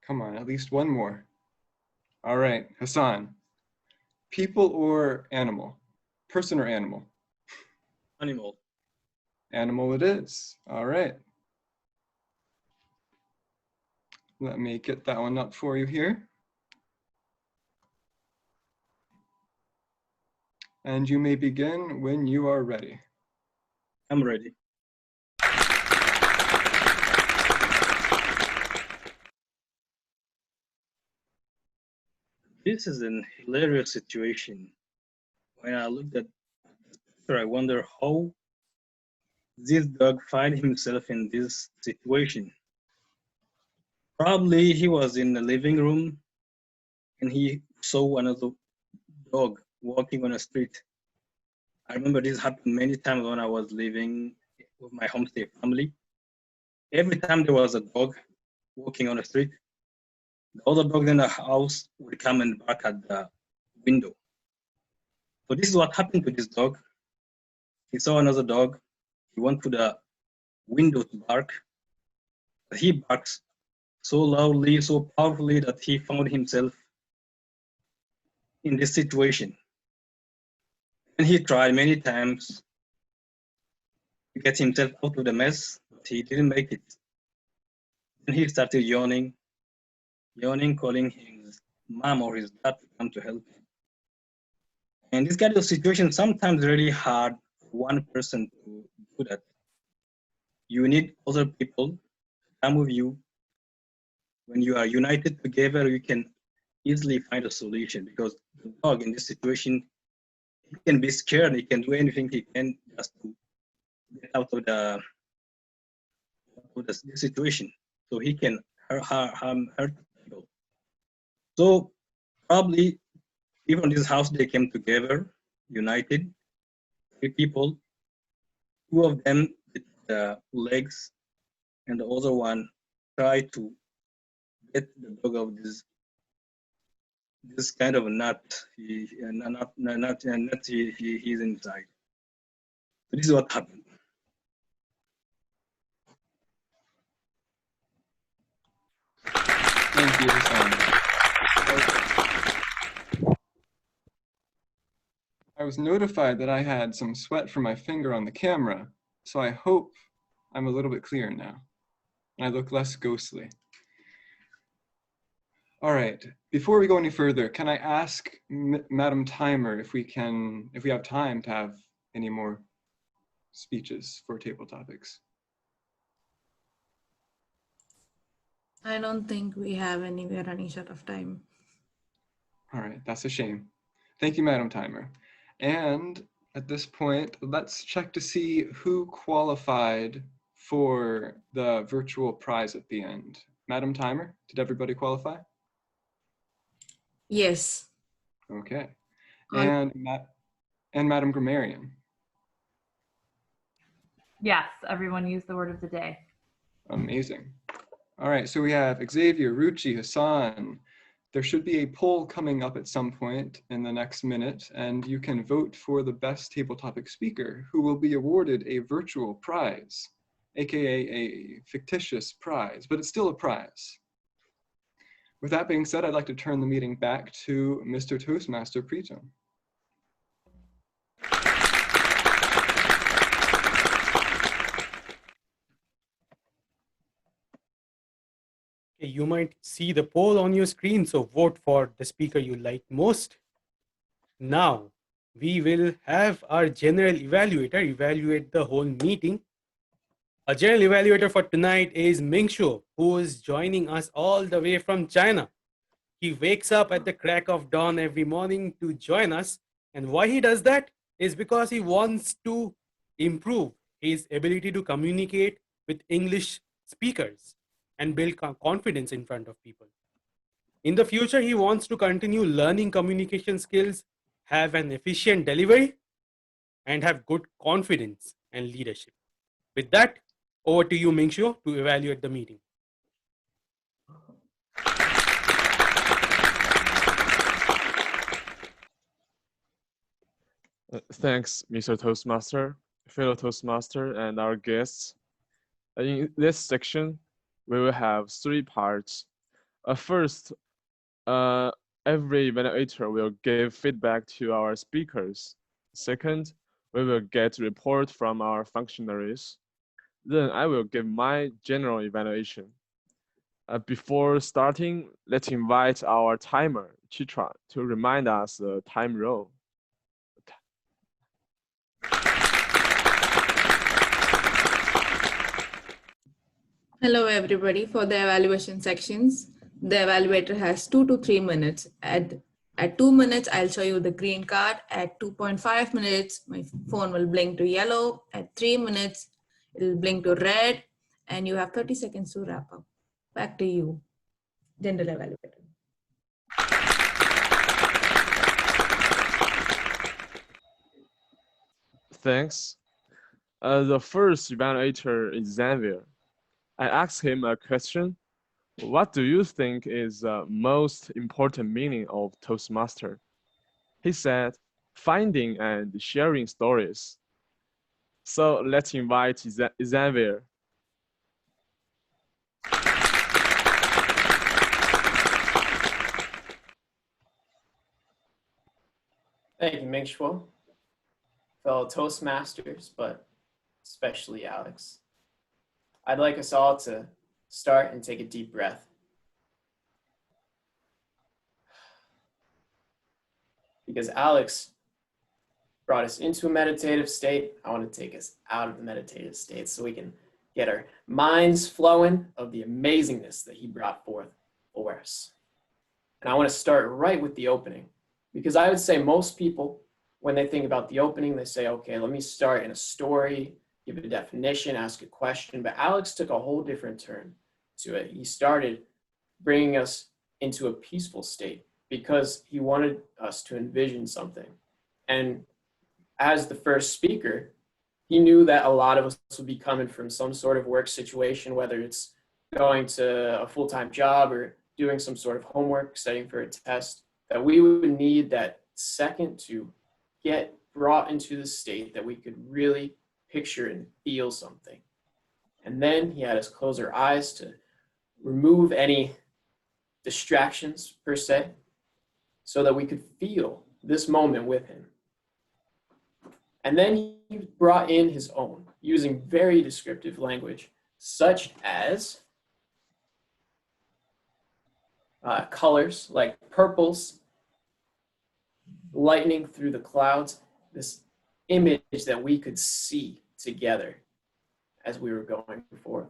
Come on, at least one more. All right, Hassan. People or animal? Person or animal? Animal. Animal it is. All right. Let me get that one up for you here. And you may begin when you are ready. I'm ready. This is an hilarious situation. When I looked at her, I wonder how this dog find himself in this situation. Probably he was in the living room and he saw another dog walking on a street. I remember this happened many times when I was living with my homestay family. Every time there was a dog walking on the street, the other dogs in the house would come and bark at the window. So this is what happened to this dog. He saw another dog. He went to the window to bark. But he barks so loudly, so powerfully that he found himself in this situation. And he tried many times to get himself out of the mess, but he didn't make it. And he started yawning, calling his mom or his dad to come to help him. And this kind of situation sometimes really hard for one person to do that. You need other people to come with you. When you are united together, you can easily find a solution, because the dog in this situation, he can be scared, he can do anything he can just to get out of the situation. So he can hurt people. So probably even this house, they came together, united, 3 people, 2 of them with the legs, and the other one tried to get the dog of this kind of nut. He's inside. So this is what happened. Thank you, Hassan. I was notified that I had some sweat from my finger on the camera, so I hope I'm a little bit clearer now. I look less ghostly. All right, before we go any further, can I ask Madam Timer if we have time to have any more speeches for table topics? I don't think we have any. We're running short of time. All right, that's a shame. Thank you, Madam Timer. And at this point, let's check to see who qualified for the virtual prize at the end. Madam Timer, did everybody qualify? Yes. Okay. And Madam Grammarian? Yes, everyone use the word of the day. Amazing. All right, so we have Xavier, Ruchi, Hassan. There should be a poll coming up at some point in the next minute, and you can vote for the best table topic speaker, who will be awarded a virtual prize, aka a fictitious prize, but it's still a prize. With that being said, I'd like to turn the meeting back to Mr. Toastmaster Preetam. You might see the poll on your screen, so vote for the speaker you like most. Now, we will have our general evaluator evaluate the whole meeting. Our general evaluator for tonight is Ming Shu, who is joining us all the way from China. He wakes up at the crack of dawn every morning to join us, and why he does that is because he wants to improve his ability to communicate with English speakers and build confidence in front of people. In the future, he wants to continue learning communication skills, have an efficient delivery, and have good confidence and leadership. With that, over to you, Ming Shu, to evaluate the meeting. Thanks, Mr. Toastmaster, fellow Toastmaster, and our guests. In this section, we will have 3 parts. First, Every evaluator will give feedback to our speakers. Second, we will get report from our functionaries. Then I will give my general evaluation. Before starting, let's invite our timer, Chitra, to remind us the time rule. Hello, everybody. For the evaluation sections, the evaluator has 2 to 3 minutes. At 2 minutes, I'll show you the green card. At 2.5 minutes, my phone will blink to yellow. At 3 minutes, it'll blink to red. And you have 30 seconds to wrap up. Back to you, general evaluator. Thanks. The first evaluator is Xavier. I asked him a question. What do you think is the most important meaning of Toastmaster? He said, finding and sharing stories. So let's invite Xavier. Thank you, Ming Shuo, fellow Toastmasters, but especially Alex. I'd like us all to start and take a deep breath. Because Alex brought us into a meditative state, I want to take us out of the meditative state so we can get our minds flowing of the amazingness that he brought forth for us. And I want to start right with the opening, because I would say most people, when they think about the opening, they say, okay, let me start in a story, give it a definition, ask a question. But Alex took a whole different turn to it. He started bringing us into a peaceful state because he wanted us to envision something. And as the first speaker, he knew that a lot of us would be coming from some sort of work situation, whether it's going to a full-time job or doing some sort of homework, studying for a test, that we would need that second to get brought into the state that we could really picture and feel something. And then he had us close our eyes to remove any distractions per se, so that we could feel this moment with him. And then he brought in his own, using very descriptive language, such as colors like purples, lightning through the clouds, this image that we could see together as we were going forth.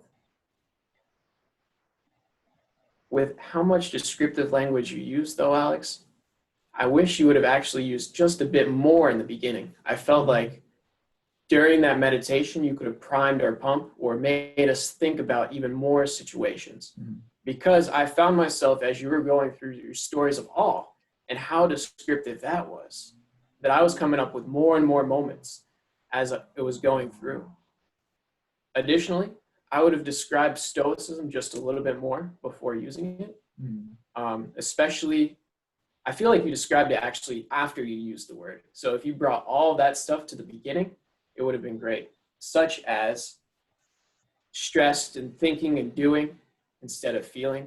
With how much descriptive language you use, though, Alex, I wish you would have actually used just a bit more in the beginning. I felt like during that meditation, you could have primed our pump or made us think about even more situations. Because I found myself, as you were going through your stories of awe and how descriptive that was, that I was coming up with more and more moments as it was going through. Additionally, I would have described Stoicism just a little bit more before using it. Especially, I feel like you described it actually after you used the word. So if you brought all that stuff to the beginning, it would have been great. Such as stressed and thinking and doing instead of feeling.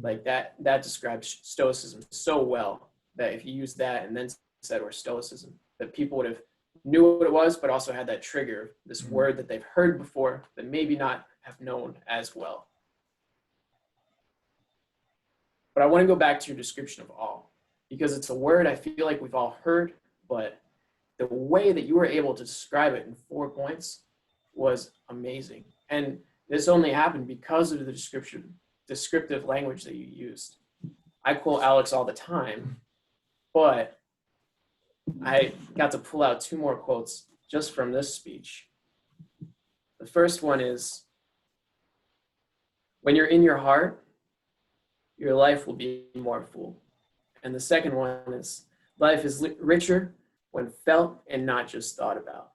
Like that describes Stoicism so well that if you used that and then said or Stoicism, that people would have knew what it was, but also had that trigger, this word that they've heard before, but maybe not have known as well. But I want to go back to your description of awe, because it's a word I feel like we've all heard, but the way that you were able to describe it in 4 points was amazing. And this only happened because of the descriptive language that you used. I quote Alex all the time, but I got to pull out 2 more quotes just from this speech. The first one is, when you're in your heart, your life will be more full. And the second one is, life is richer when felt and not just thought about,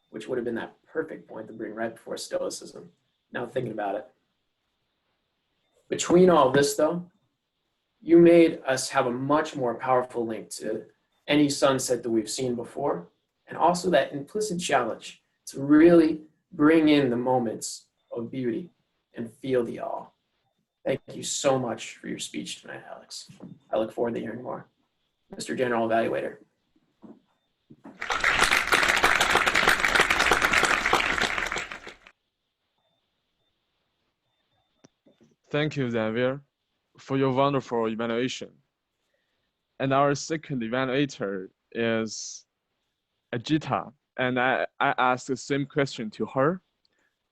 which would have been that perfect point to bring right before Stoicism. Now thinking about it. Between all this though, you made us have a much more powerful link to any sunset that we've seen before, and also that implicit challenge to really bring in the moments of beauty and feel the awe. Thank you so much for your speech tonight, Alex. I look forward to hearing more. Mr. General Evaluator. Thank you, Xavier, for your wonderful evaluation. And our second evaluator is Ajita, and I asked the same question to her.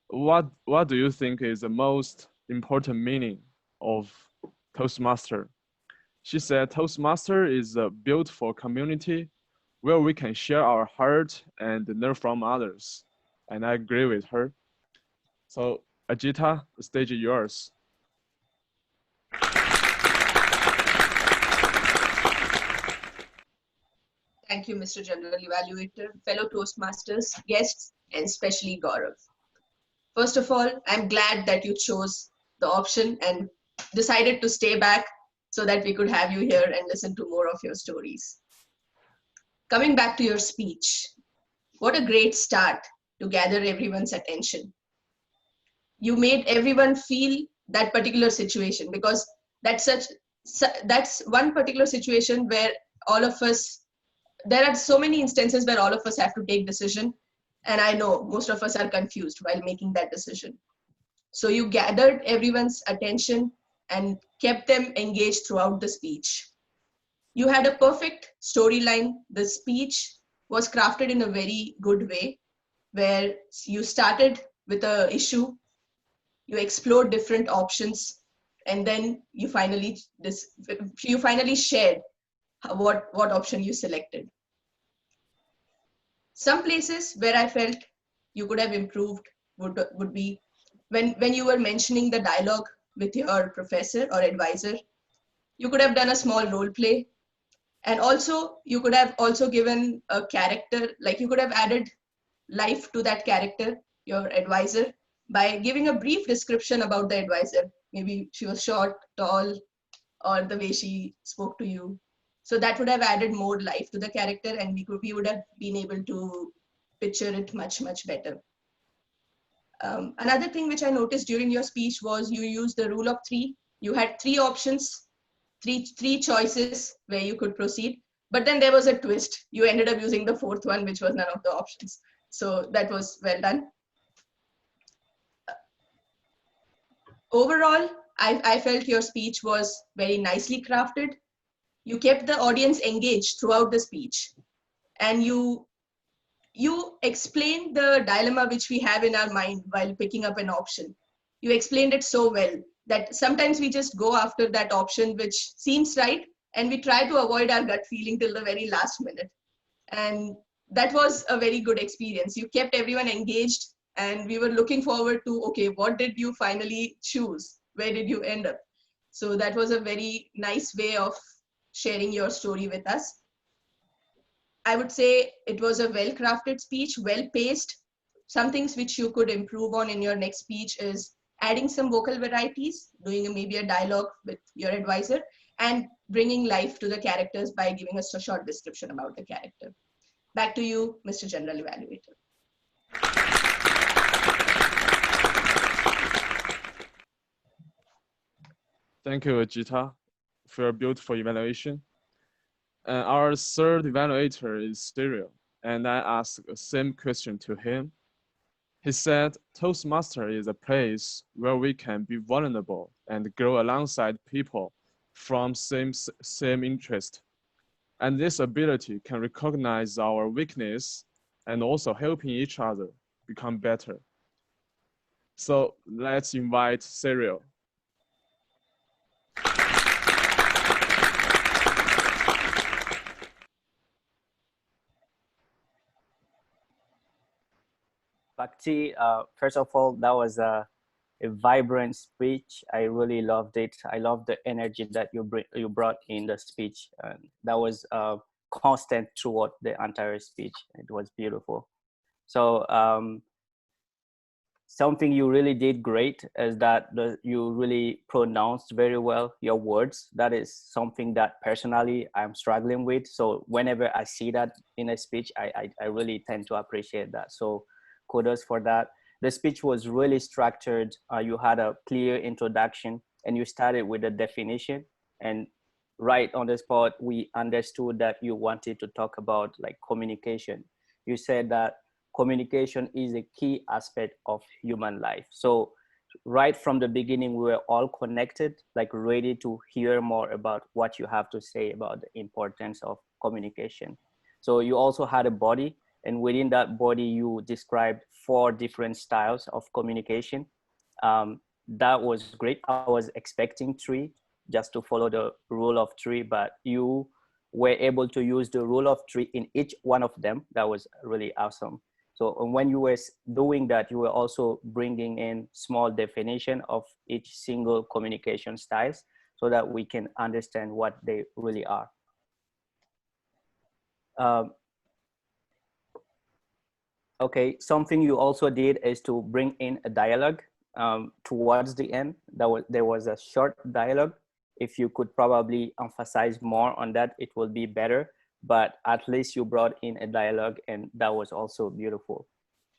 What do you think is the most important meaning of Toastmaster? She said Toastmaster is a beautiful community where we can share our heart and learn from others. And I agree with her. So Ajita, the stage is yours. Thank you, Mr. General Evaluator, fellow Toastmasters, guests, and especially Gaurav. First of all, I'm glad that you chose the option and decided to stay back so that we could have you here and listen to more of your stories. Coming back to your speech, what a great start to gather everyone's attention. You made everyone feel that particular situation, because that's one particular situation where all of us, there are so many instances where all of us have to take decision, and I know most of us are confused while making that decision. So you gathered everyone's attention and kept them engaged throughout the speech. You had a perfect storyline. The speech was crafted in a very good way, where you started with an issue, you explored different options, and then you finally shared what option you selected. Some places where I felt you could have improved would be when you were mentioning the dialogue with your professor or advisor. You could have done a small role play, and also you could have also given a character, like you could have added life to that character, your advisor, by giving a brief description about the advisor. Maybe she was short, tall, or the way she spoke to you. So that would have added more life to the character, and we would have been able to picture it much better. Another thing which I noticed during your speech was you used the rule of three. You had three options, three choices where you could proceed, but then there was a twist. You ended up using the fourth one, which was none of the options. So that was well done. Overall, I felt your speech was very nicely crafted. You kept the audience engaged throughout the speech, and you explained the dilemma which we have in our mind while picking up an option. You explained it so well that sometimes we just go after that option which seems right, and we try to avoid our gut feeling till the very last minute. And that was a very good experience. You kept everyone engaged, and we were looking forward to, okay, what did you finally choose? Where did you end up? So that was a very nice way of sharing your story with us. I would say it was a well-crafted speech, well-paced. Some things which you could improve on in your next speech is adding some vocal varieties, doing maybe a dialogue with your advisor, and bringing life to the characters by giving us a short description about the character. Back to you, Mr. General Evaluator. Thank you, Ajita, for your beautiful evaluation. Our third evaluator is Cyril, and I asked the same question to him. He said, Toastmaster is a place where we can be vulnerable and grow alongside people from same interest. And this ability can recognize our weakness and also helping each other become better. So let's invite Cyril. Bhakti, first of all, that was a vibrant speech. I really loved it. I loved the energy that you brought in the speech. And that was constant throughout the entire speech. It was beautiful. So something you really did great is that you really pronounced very well your words. That is something that personally I'm struggling with. So whenever I see that in a speech, I really tend to appreciate that. So kudos for that. The speech was really structured. You had a clear introduction. and you started with a definition, and right on the spot we understood that you wanted to talk about like communication. You said that communication is a key aspect of human life. So right from the beginning we were all connected, like ready to hear more about what you have to say about the importance of communication. So you also had a body, and within that body you described 4 different styles of communication. That was great. I was expecting 3, just to follow the rule of 3, but you were able to use the rule of 3 in each one of them. That was really awesome. So when you were doing that, you were also bringing in small definition of each single communication styles so that we can understand what they really are. Okay, something you also did is to bring in a dialogue towards the end. There was a short dialogue. If you could probably emphasize more on that, it will be better. But at least you brought in a dialogue, and that was also beautiful.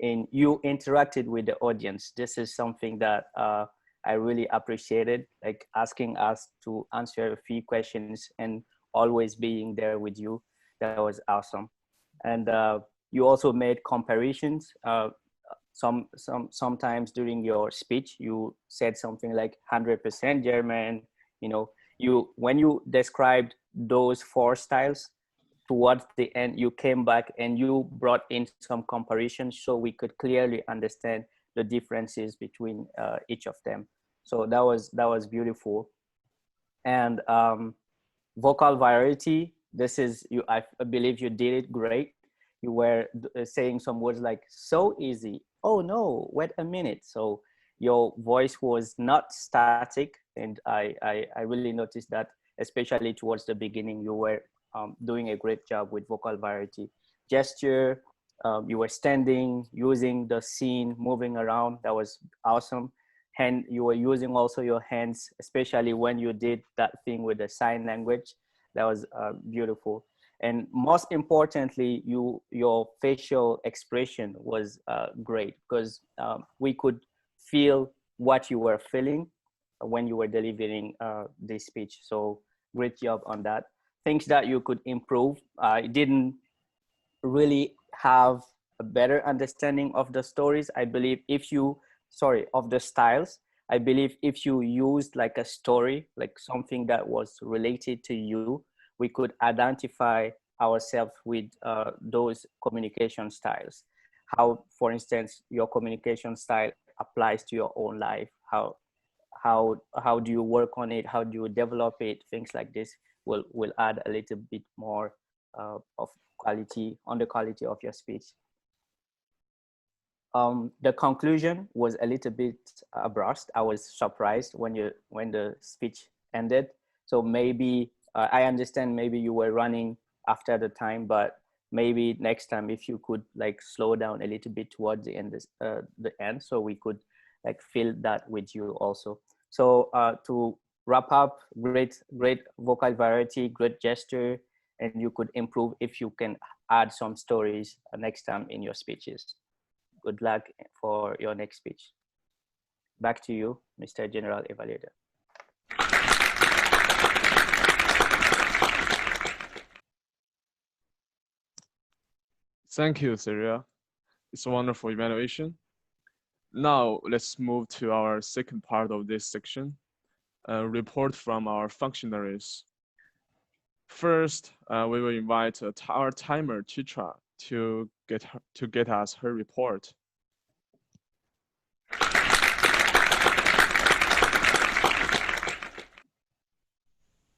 And you interacted with the audience. This is something that I really appreciated, like asking us to answer a few questions and always being there with you. That was awesome. And you also made comparisons. Sometimes during your speech, you said something like 100% German. You know, when you described those 4 styles, towards the end, you came back and you brought in some comparisons so we could clearly understand the differences between each of them. So that was beautiful. And vocal variety, this is you. I believe you did it great. You were saying some words like so easy. Oh no, wait a minute. So your voice was not static, and I really noticed that, especially towards the beginning. You were doing a great job with vocal variety. Gesture, you were standing, using the scene, moving around. That was awesome. And you were using also your hands, especially when you did that thing with the sign language. That was beautiful. And most importantly, your facial expression was great, because we could feel what you were feeling when you were delivering this speech. So great job on that. Things that you could improve. I didn't really have a better understanding of the stories. I believe of the styles. I believe if you used like a story, like something that was related to you, we could identify ourselves with those communication styles. How, for instance, your communication style applies to your own life. How do you work on it? How do you develop it? Things like this will add a little bit more of quality on the quality of your speech. The conclusion was a little bit abrupt. I was surprised when the speech ended. So maybe I understand maybe you were running after the time, but maybe next time if you could like slow down a little bit towards the end, so we could like feel that with you also. So to wrap up, great vocal variety, great gesture, and you could improve if you can add some stories next time in your speeches. Good luck for your next speech. Back to you, Mr. General Evaluator. Thank you, Syria. It's a wonderful evaluation. Now let's move to our second part of this section, a report from our functionaries. First, we will invite our timer Chitra to get us her report.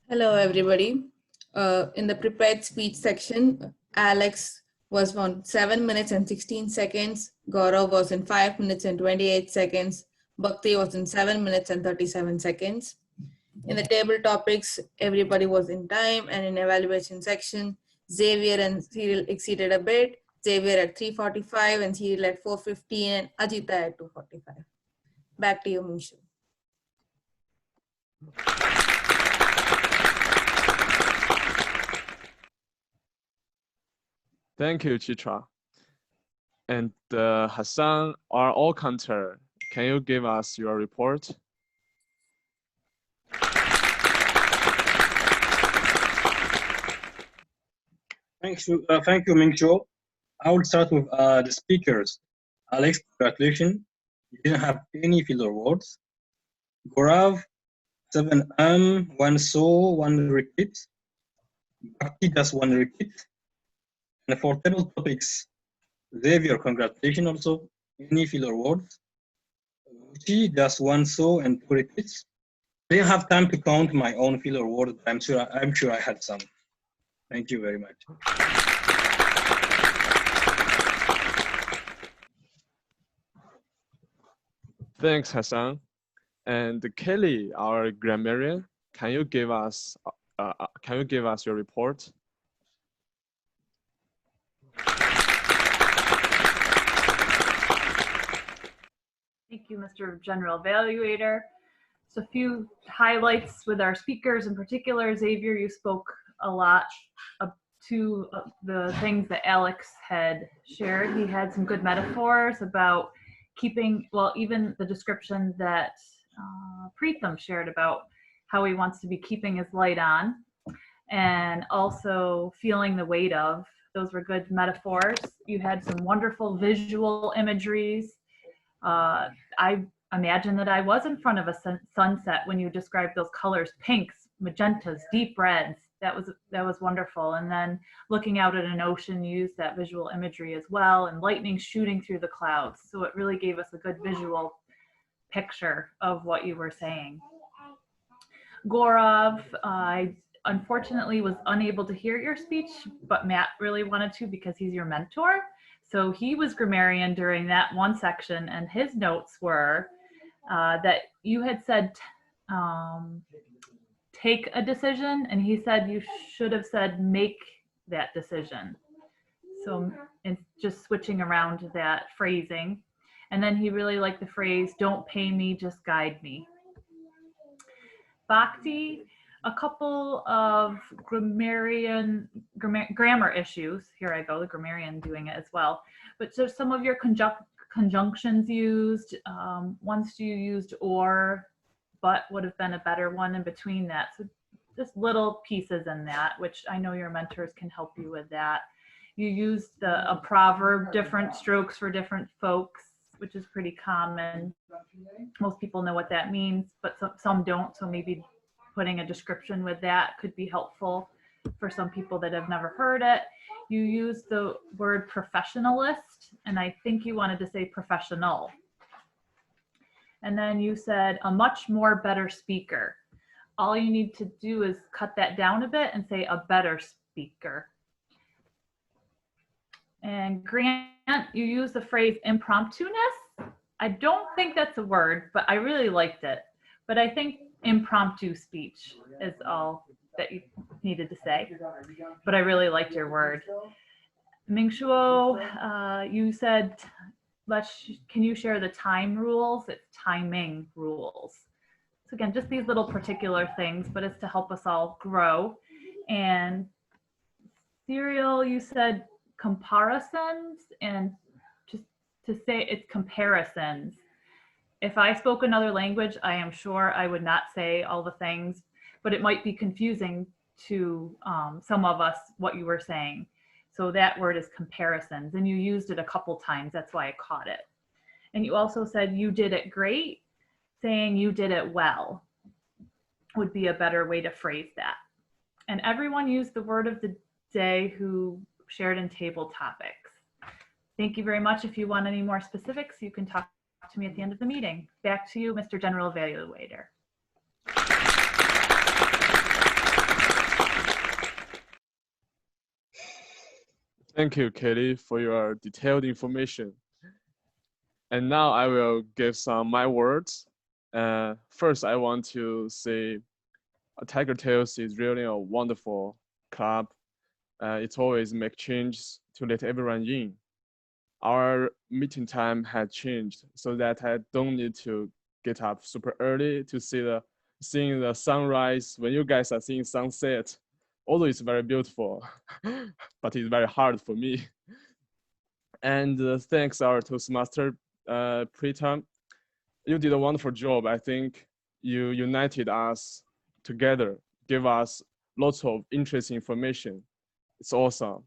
Hello, everybody. In the prepared speech section, Alex was on 7 minutes and 16 seconds. Gaurav was in 5 minutes and 28 seconds. Bhakti was in 7 minutes and 37 seconds. In the table topics, everybody was in time, and in evaluation section, Xavier and Cyril exceeded a bit. Xavier at 3:45 and Cyril at 4:15 and Ajita at 2:45. Back to you, Mishu. Thank you, Chitra. And Hassan, our all counter, can you give us your report? Thank you, Ming Cho. I will start with the speakers. Alex, congratulations. You didn't have any filler words. Gaurav, 7 1 so, 1 repeat. Bhakti, just 1 repeat. And for table topics, Xavier, congratulations also. Any filler words. Ruchi, just 1 so and 2 repeats. I didn't have time to count my own filler words, but I'm sure I had some. Thank you very much. Thanks, Hassan. And Kelly, our grammarian, can you give us your report? Thank you, Mr. General Evaluator. So a few highlights with our speakers in particular. Xavier, you spoke a lot to the things that Alex had shared. He had some good metaphors about keeping, well, even the description that Preetham shared about how he wants to be keeping his light on and also feeling the weight of. Those were good metaphors. You had some wonderful visual imageries. I imagine that I was in front of a sunset when you described those colors, pinks, magentas, deep reds. That was wonderful. And then looking out at an ocean, you used that visual imagery as well, and lightning shooting through the clouds. So it really gave us a good visual picture of what you were saying. Gaurav, I unfortunately was unable to hear your speech, but Matt really wanted to because he's your mentor. So he was grammarian during that one section, and his notes were that you had said take a decision, and he said you should have said make that decision. So it's just switching around that phrasing. And then he really liked the phrase, don't pay me, just guide me. Bhakti, a couple of grammar issues. Here I go, the grammarian doing it as well. But so some of your conjunctions used, once you used or, but would have been a better one in between that. So just little pieces in that, which I know your mentors can help you with that. You used a proverb, different strokes for different folks, which is pretty common. Most people know what that means, but some don't. So maybe putting a description with that could be helpful for some people that have never heard it. You used the word professionalist, and I think you wanted to say professional. And then you said a much more better speaker. All you need to do is cut that down a bit and say a better speaker. And Grant, you used the phrase impromptu-ness. I don't think that's a word, but I really liked it. But I think impromptu speech is all that you needed to say. But I really liked your word. Mingshuo, you said, can you share the time rules? It's timing rules. So again, just these little particular things, but it's to help us all grow. And Serial, you said comparisons, and just to say it's comparisons. If I spoke another language, I am sure I would not say all the things, but it might be confusing to some of us what you were saying. So that word is comparisons, and you used it a couple times. That's why I caught it. And you also said you did it great. Saying you did it well would be a better way to phrase that. And everyone used the word of the day who shared in table topics. Thank you very much. If you want any more specifics, you can talk to me at the end of the meeting. Back to you, Mr. General Evaluator. Thank you, Kelly, for your detailed information. And now I will give some my words. First, I want to say Tigertales is really a wonderful club. It always make changes to let everyone in. Our meeting time had changed so that I don't need to get up super early to seeing the sunrise when you guys are seeing sunset. Although it's very beautiful, but it's very hard for me. And thanks our Toastmaster, Preetham. You did a wonderful job. I think you united us together, give us lots of interesting information. It's awesome.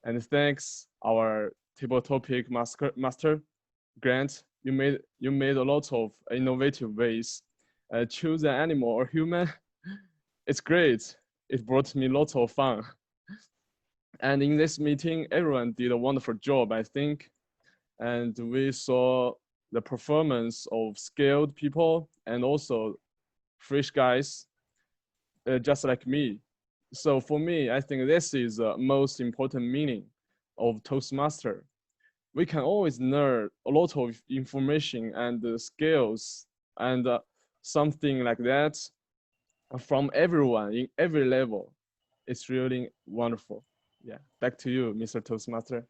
And thanks our table topic master Grant. You made a lot of innovative ways. Choose an animal or human. It's great. It brought me lots of fun. And in this meeting, everyone did a wonderful job, I think. And we saw the performance of skilled people and also fresh guys, just like me. So for me, I think this is the most important meaning of Toastmaster. We can always learn a lot of information and skills and something like that from everyone in every level. It's really wonderful. Yeah, back to you, Mr. Toastmaster.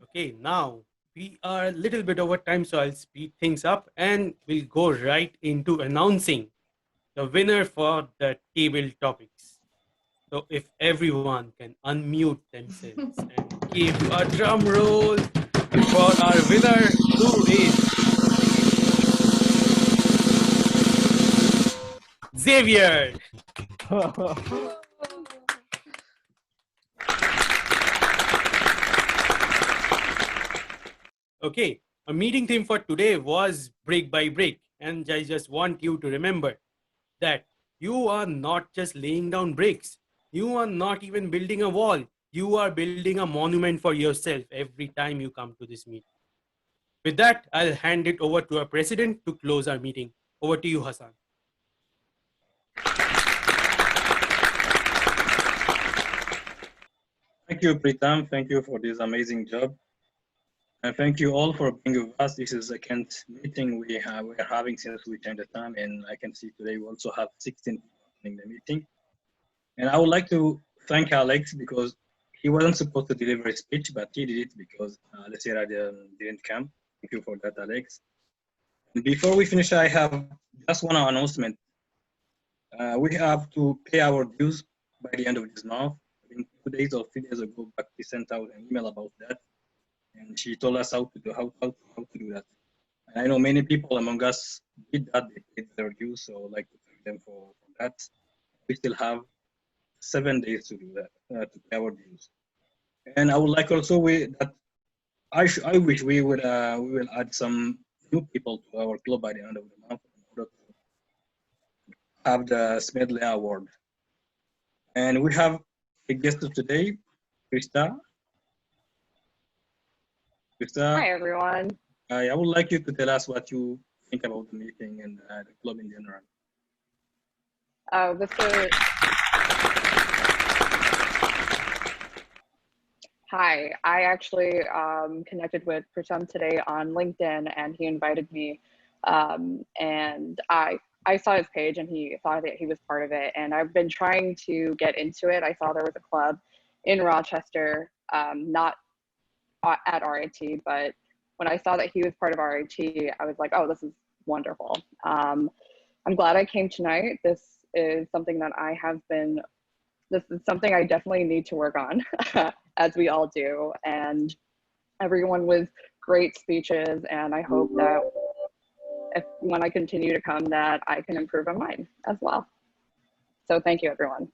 Okay, now we are a little bit over time, so I'll speed things up and we'll go right into announcing the winner for the table topics. So if everyone can unmute themselves and give a drum roll for our winner, who is Xavier. Okay, a meeting theme for today was break by break, and I just want you to remember that you are not just laying down bricks. You are not even building a wall. You are building a monument for yourself every time you come to this meeting. With that, I'll hand it over to our president to close our meeting. Over to you, Hassan. Thank you, Pritam. Thank you for this amazing job. And thank you all for being with us. This is the second meeting we are having since we changed the time. And I can see today we also have 16 people in the meeting. And I would like to thank Alex because he wasn't supposed to deliver a speech, but he did it because Alessira didn't come. Thank you for that, Alex. And before we finish, I have just one announcement. We have to pay our dues by the end of this month. I think 2 days or 3 days ago, Bhakti sent out an email about that, and she told us how to do that. And I know many people among us did that; they paid their dues, so I'd like to thank them for that. We still have 7 days to do that, to pay our dues. And I would like also I wish we will add some new people to our club by the end of the month in order to have the Smedley Award. And we have a guest today, Krista. Krista. Hi, everyone. I would like you to tell us what you think about the meeting and the club in general. Hi, I actually connected with Pratam today on LinkedIn, and he invited me. And I saw his page, and he thought that he was part of it. And I've been trying to get into it. I saw there was a club in Rochester, not at RIT, but when I saw that he was part of RIT, I was like, oh, this is wonderful. I'm glad I came tonight. This is something that this is something I definitely need to work on, as we all do. And everyone with great speeches, and I hope that when I continue to come, that I can improve on mine as well. So thank you, everyone.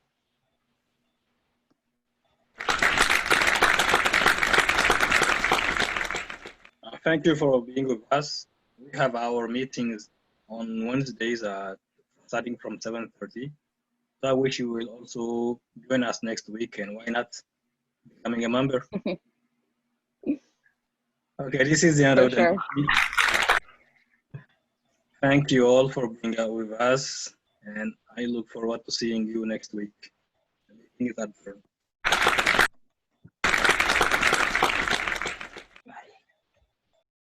Thank you for being with us. We have our meetings on Wednesdays starting from 7:30. So I wish you will also join us next week, and why not becoming a member? Okay, this is the end of the meeting. Thank you all for being with us, and I look forward to seeing you next week. The meeting is adjourned.